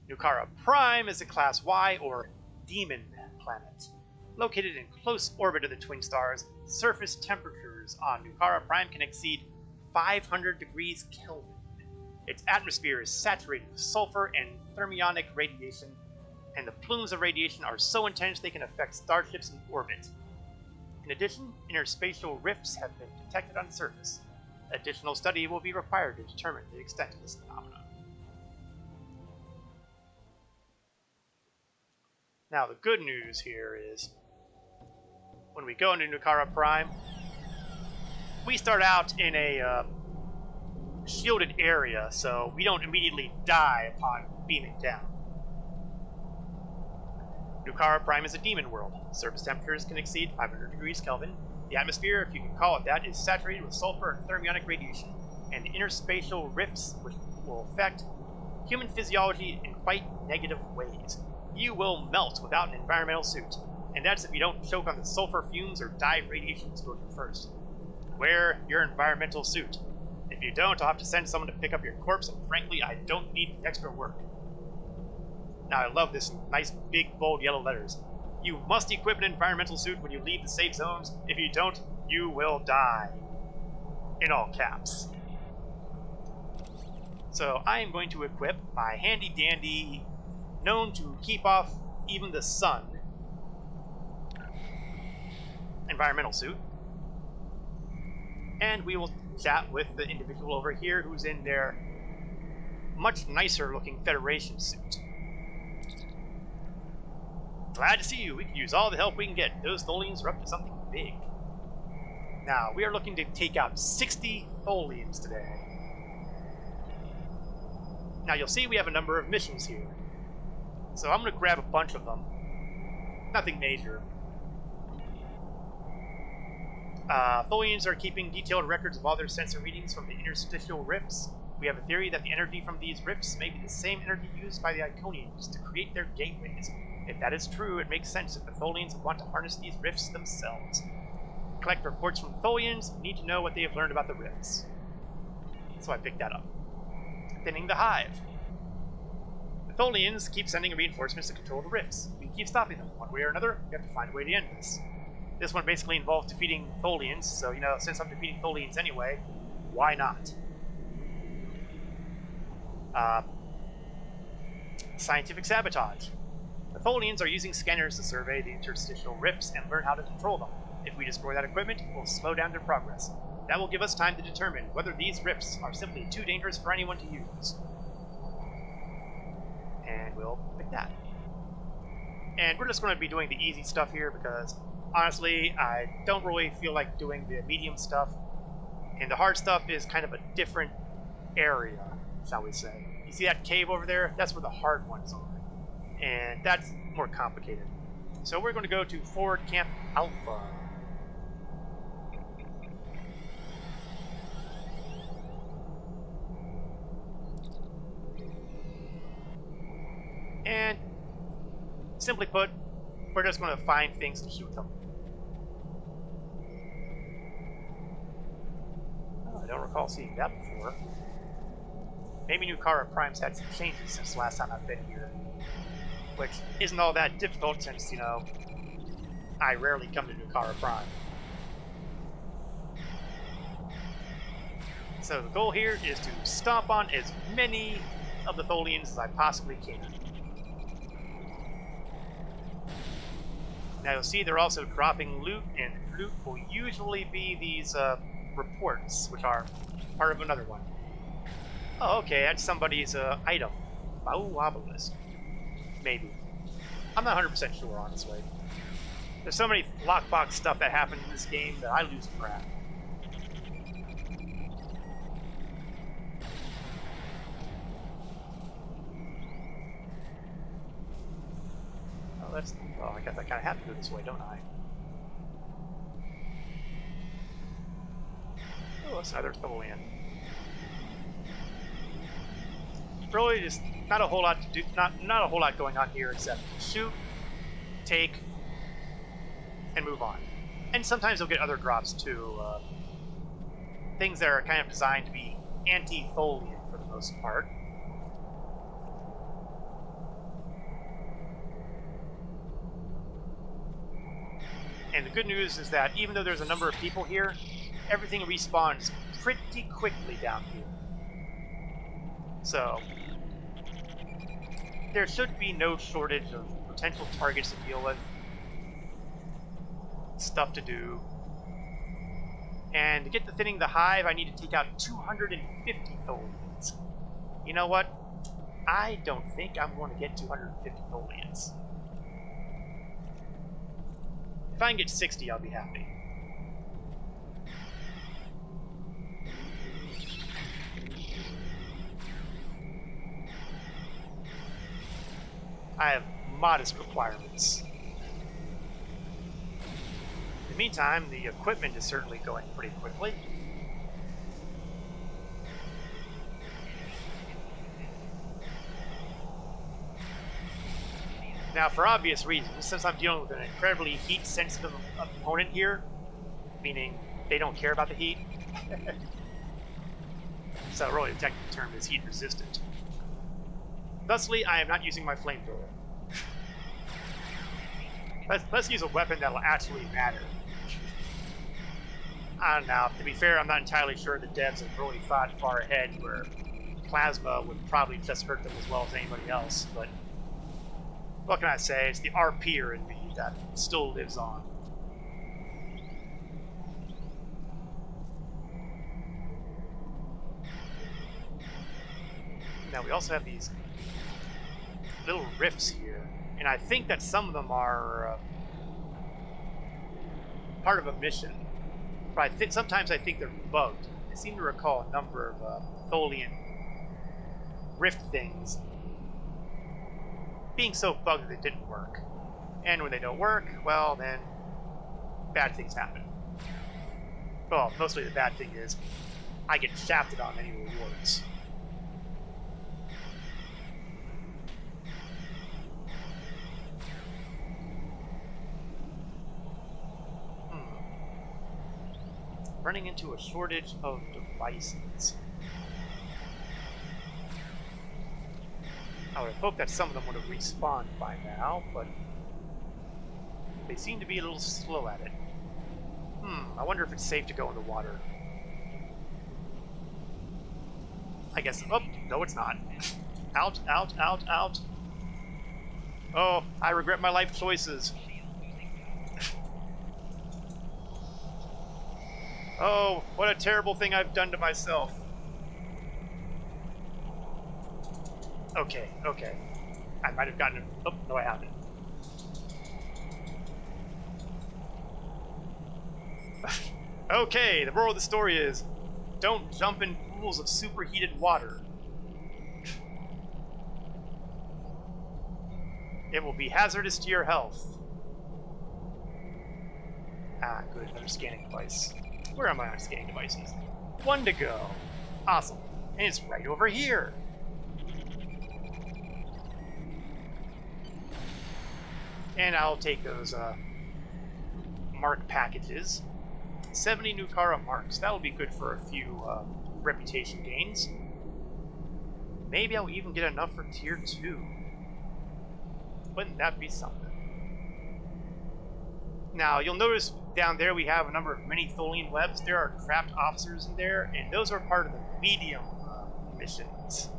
Nukara Prime is a Class Y, or Demon planet. Located in close orbit of the twin stars, surface temperatures on Nukara Prime can exceed 500 degrees Kelvin. Its atmosphere is saturated with sulfur and thermionic radiation, and the plumes of radiation are so intense they can affect starships in orbit. In addition, interspatial rifts have been detected on the surface. Additional study will be required to determine the extent of this phenomenon. Now, the good news here is, when we go into Nukara Prime, we start out in a shielded area, so we don't immediately die upon beaming down. Nukara Prime is a demon world. Surface temperatures can exceed 500 degrees Kelvin. The atmosphere, if you can call it that, is saturated with sulfur and thermionic radiation, and interspatial rifts which will affect human physiology in quite negative ways. You will melt without an environmental suit, and that's if you don't choke on the sulfur fumes or die of radiation exposure first. Wear your environmental suit. If you don't, I'll have to send someone to pick up your corpse, and frankly, I don't need extra work. Now, I love this nice, big, bold yellow letters. You must equip an environmental suit when you leave the safe zones. If you don't, you will die. In all caps. So, I am going to equip my handy-dandy, known to keep off even the sun, environmental suit. And we will chat with the individual over here who's in their much nicer looking Federation suit. Glad to see you. We can use all the help we can get. Those Tholians are up to something big. Now, we are looking to take out 60 Tholians today. Now, you'll see we have a number of missions here. So I'm going to grab a bunch of them. Nothing major. Tholians are keeping detailed records of all their sensor readings from the interstitial rifts. We have a theory that the energy from these rifts may be the same energy used by the Iconians to create their gateways. If that is true, it makes sense that the Tholians would want to harness these rifts themselves. Collect reports from Tholians, need to know what they have learned about the rifts. So I picked that up. Thinning the hive. The Tholians keep sending reinforcements to control the rifts. We keep stopping them. One way or another, we have to find a way to end this. This one basically involves defeating Tholians, so, since I'm defeating Tholians anyway, why not? Scientific sabotage. The Tholians are using scanners to survey the interstitial rifts and learn how to control them. If we destroy that equipment, we'll slow down their progress. That will give us time to determine whether these rifts are simply too dangerous for anyone to use. And we'll pick that. And we're just going to be doing the easy stuff here because, honestly, I don't really feel like doing the medium stuff. And the hard stuff is kind of a different area, shall we say. You see that cave over there? That's where the hard ones are. And that's more complicated. So we're going to go to Forward Camp Alpha. And simply put, we're just going to find things to shoot them. Oh, I don't recall seeing that before. Maybe Nukara Prime's had some changes since the last time I've been here. Which isn't all that difficult since, you know, I rarely come to Nukara Prime. So the goal here is to stomp on as many of the Tholians as I possibly can. Now you'll see they're also dropping loot, and loot will usually be these reports, which are part of another one. Oh, okay, that's somebody's item. Bau Obelisk. Maybe. I'm not 100% sure, honestly. There's so many lockbox stuff that happens in this game that I lose track. Oh, that's... Well, I guess I kind of have to go this way, don't I? Oh, that's another Tholian. Really, just not a whole lot to do. Not a whole lot going on here except shoot, take, and move on. And sometimes you'll get other drops too. Things that are kind of designed to be anti-Tholian for the most part. And the good news is that even though there's a number of people here, everything respawns pretty quickly down here. So there should be no shortage of potential targets to deal with, stuff to do. And to get to thinning the hive, I need to take out 250 Tholians. You know what? I don't think I'm going to get 250 Tholians. If I can get 60, I'll be happy. I have modest requirements. In the meantime, the equipment is certainly going pretty quickly. Now, for obvious reasons, since I'm dealing with an incredibly heat-sensitive opponent here, meaning they don't care about the heat, so really the technical term is heat-resistant. Thusly, I am not using my flamethrower. Let's use a weapon that'll actually matter. I don't know. To be fair, I'm not entirely sure the devs have really thought far ahead where plasma would probably just hurt them as well as anybody else, but what can I say? It's the RPer in me that still lives on. Now we also have these little rifts here, and I think that some of them are part of a mission. But sometimes I think they're bugged. I seem to recall a number of Tholian rift things being so bugged that they didn't work. And when they don't work, well, then bad things happen. Well, mostly the bad thing is I get shafted on any rewards. Running into a shortage of devices. I would have hoped that some of them would have respawned by now, but they seem to be a little slow at it. I wonder if it's safe to go in the water. I guess, oh, no it's not. Out, out, out, out. Oh, I regret my life choices. Oh, what a terrible thing I've done to myself. Okay, okay. I might have gotten... Oh, no I haven't. Okay, the moral of the story is, don't jump in pools of superheated water. It will be hazardous to your health. Ah, good, another scanning device. Where am I on scanning devices? 1 to go. Awesome. And it's right over here. And I'll take those mark packages. 70 Nukara marks. That'll be good for a few reputation gains. Maybe I'll even get enough for tier 2. Wouldn't that be something? Now, you'll notice down there we have a number of mini Tholian webs. There are craft officers in there, and those are part of the medium missions.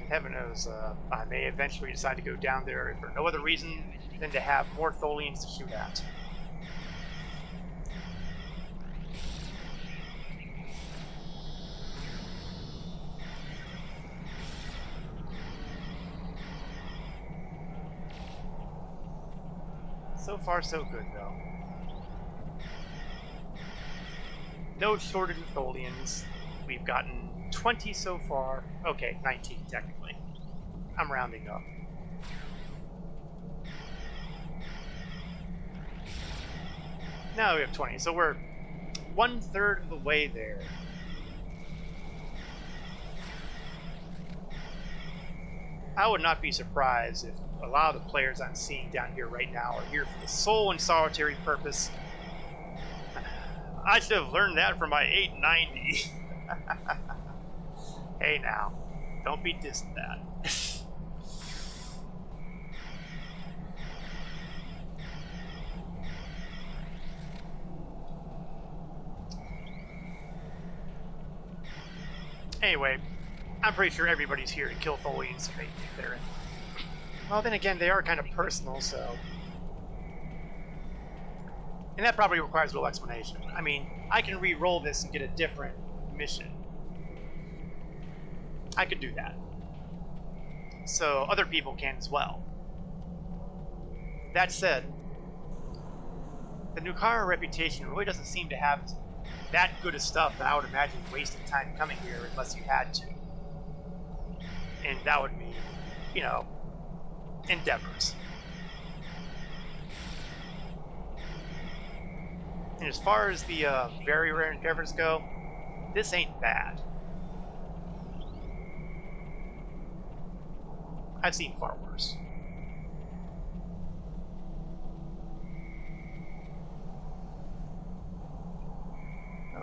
Heaven knows, I may eventually decide to go down there for no other reason than to have more Tholians to shoot at. So far, so good, though. No shortage of Tholians. We've gotten 20 so far. Okay, 19 technically. I'm rounding up. Now we have 20, so we're 1/3 of the way there. I would not be surprised if a lot of the players I'm seeing down here right now are here for the sole and solitary purpose. I should have learned that from my 890. Hey now, don't be dissing that. Anyway, I'm pretty sure everybody's here to kill Tholians if they think they're in. Well, then again, they are kind of personal, so... And that probably requires a little explanation. I mean, I can re-roll this and get a different mission. I could do that. So other people can as well. That said, the Nukara reputation really doesn't seem to have that good of stuff that I would imagine wasting time coming here unless you had to. And that would mean, you know, endeavors. And as far as the very rare endeavors go, this ain't bad. I've seen far worse.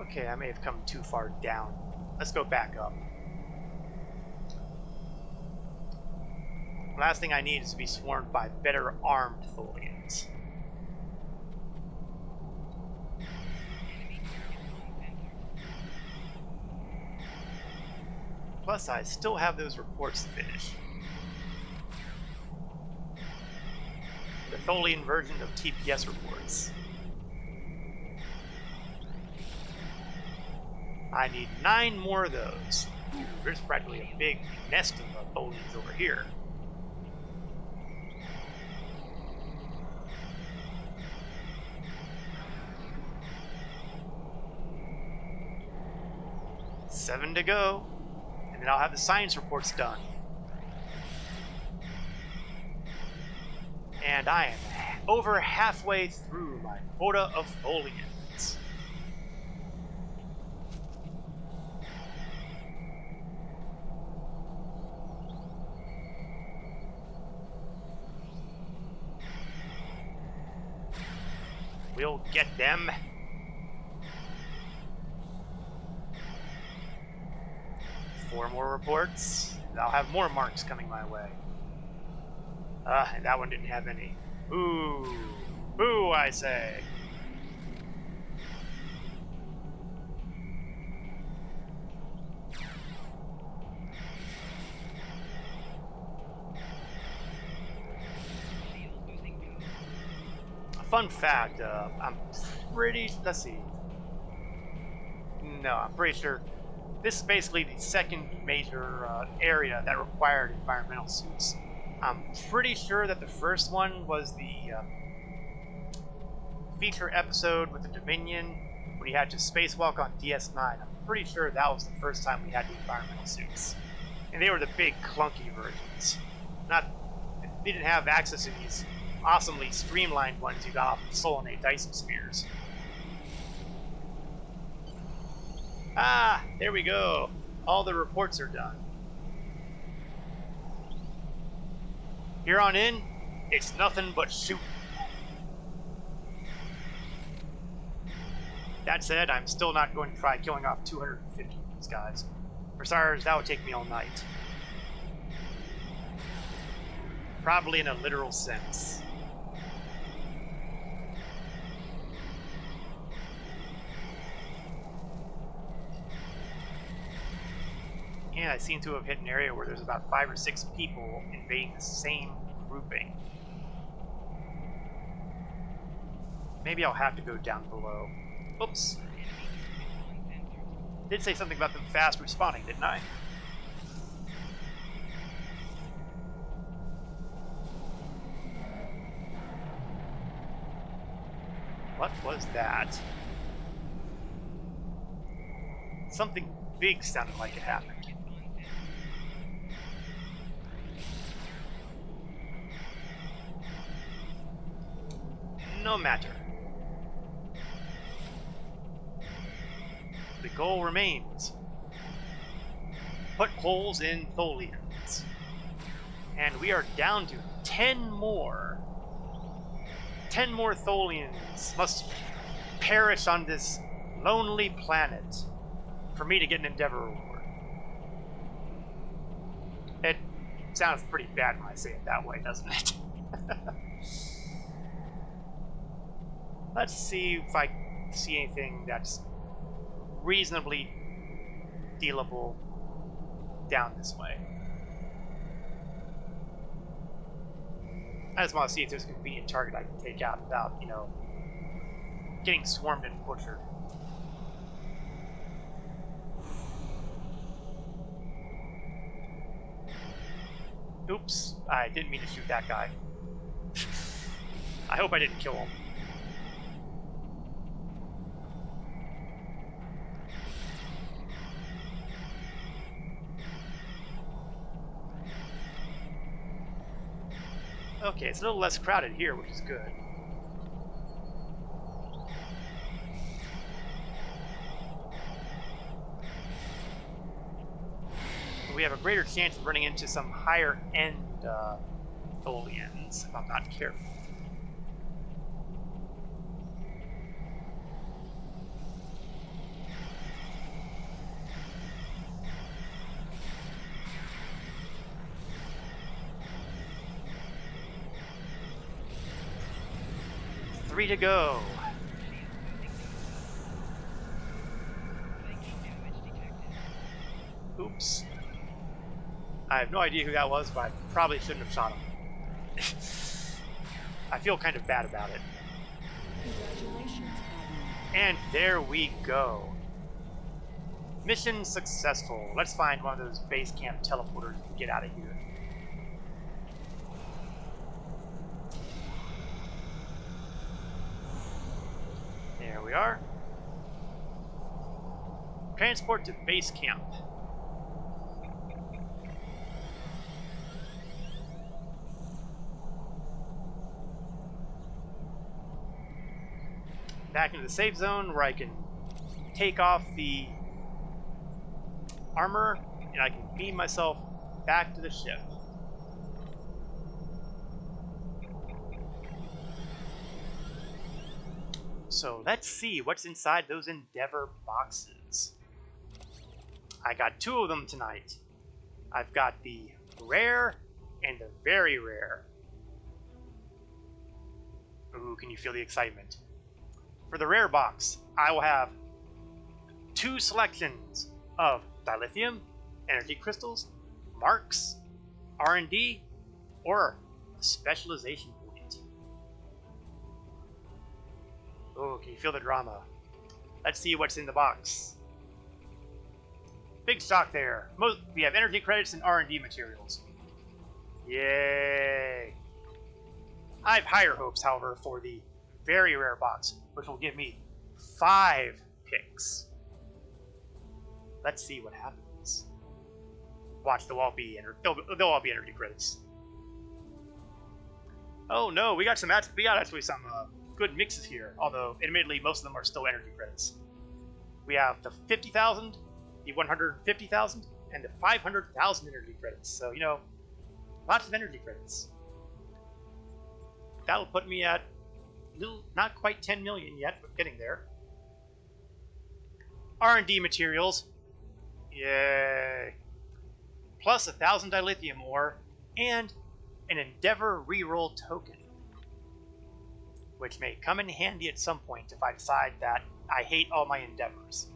Okay, I may have come too far down. Let's go back up. Last thing I need is to be swarmed by better armed Tholians. Plus, I still have those reports to finish. The Tholian version of TPS reports. I need 9 more of those. Ooh, there's practically a big nest of Tholians over here. Seven to go, and then I'll have the science reports done. And I am over halfway through my quota of Tholians. We'll get them. Four more reports, and I'll have more marks coming my way. And that one didn't have any. Ooh. Ooh, I say. fun fact, I'm pretty, let's see. No, I'm pretty sure this is basically the second major area that required environmental suits. I'm pretty sure that the first one was the feature episode with the Dominion when you had to spacewalk on DS9. I'm pretty sure that was the first time we had the environmental suits. And they were the big clunky versions. They didn't have access to these awesomely streamlined ones you got off of Solonate Dyson Spheres. Ah, there we go. All the reports are done. Here on in, it's nothing but shooting. That said, I'm still not going to try killing off 250 of these guys. For starters, that would take me all night. Probably in a literal sense. And I seem to have hit an area where there's about 5 or 6 people invading the same grouping. Maybe I'll have to go down below. Oops. Did say something about them fast respawning, didn't I? What was that? Something big sounded like it happened. No matter. The goal remains. Put holes in Tholians. And we are down to 10 more. 10 more Tholians must perish on this lonely planet for me to get an Endeavor reward. It sounds pretty bad when I say it that way, doesn't it? Let's see if I see anything that's reasonably dealable down this way. I just want to see if there's a convenient target I can take out without, you know, getting swarmed and butchered. Oops, I didn't mean to shoot that guy. I hope I didn't kill him. Okay, it's a little less crowded here, which is good. We have a greater chance of running into some higher end Tholians if I'm not careful. Three to go. Oops. I have no idea who that was, but I probably shouldn't have shot him. I feel kind of bad about it. Congratulations, Admiral. And there we go. Mission successful. Let's find one of those base camp teleporters and get out of here. There we are. Transport to base camp. Back into the safe zone where I can take off the armor and I can beam myself back to the ship. So let's see what's inside those Endeavor boxes. I got 2 of them tonight. I've got the rare and the very rare. Ooh, can you feel the excitement? For the rare box, I will have 2 selections of dilithium, energy crystals, marks, R&D, or a specialization point. Oh, can you feel the drama? Let's see what's in the box. Big stock there. We have energy credits and R&D materials. Yay! I have higher hopes, however, for the very rare box, which will give me 5 picks. Let's see what happens. Watch, they'll all be energy credits. Oh no, we got actually some good mixes here. Although, admittedly, most of them are still energy credits. We have the 50,000, the 150,000, and the 500,000 energy credits. So lots of energy credits. That'll put me at not quite 10 million yet, but getting there. R&D materials. Yay. Plus 1,000 dilithium ore and an Endeavor reroll token, which may come in handy at some point if I decide that I hate all my Endeavors.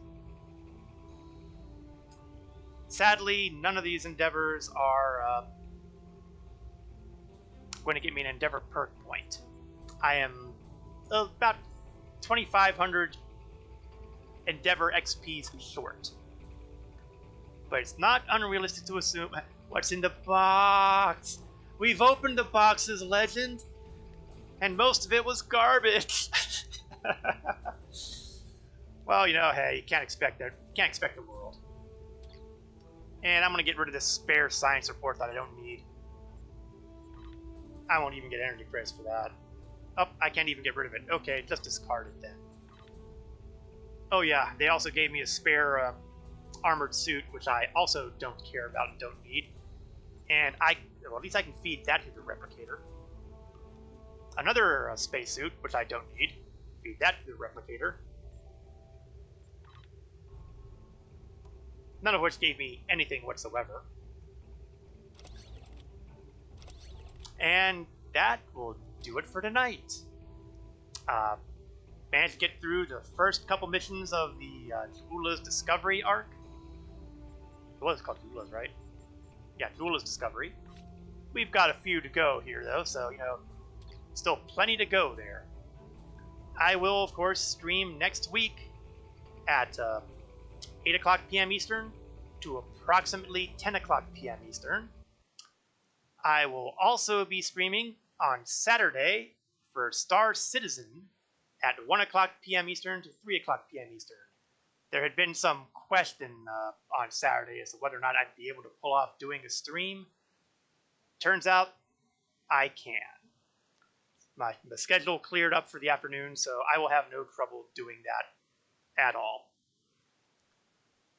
Sadly, none of these Endeavors are going to get me an Endeavor perk point. I am about 2,500 Endeavor XPs short. But it's not unrealistic to assume what's in the box. We've opened the box's legend, and most of it was garbage. Well, hey, you can't expect that. Can't expect the world. And I'm gonna get rid of this spare science report that I don't need. I won't even get energy credits for that. Oh, I can't even get rid of it. Okay, just discard it then. Oh yeah, they also gave me a spare armored suit, which I also don't care about and don't need. And well, at least I can feed that to the replicator. Another spacesuit, which I don't need. Feed that to the replicator. None of which gave me anything whatsoever. And that will do it for tonight. Managed to get through the first couple missions of the Jula's Discovery arc. It was called Jula's, right? Yeah, Jula's Discovery. We've got a few to go here, though, so, still plenty to go there. I will, of course, stream next week at 8 o'clock p.m. Eastern to approximately 10 o'clock p.m. Eastern. I will also be streaming on Saturday for Star Citizen at 1 o'clock p.m. Eastern to 3 o'clock p.m. Eastern. There had been some question on Saturday as to whether or not I'd be able to pull off doing a stream. Turns out I can. The schedule cleared up for the afternoon, so I will have no trouble doing that at all.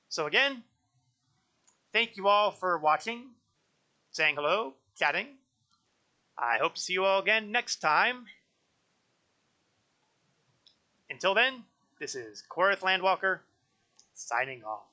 So again, thank you all for watching, saying hello, chatting. I hope to see you all again next time. Until then, this is Korith Landwalker, signing off.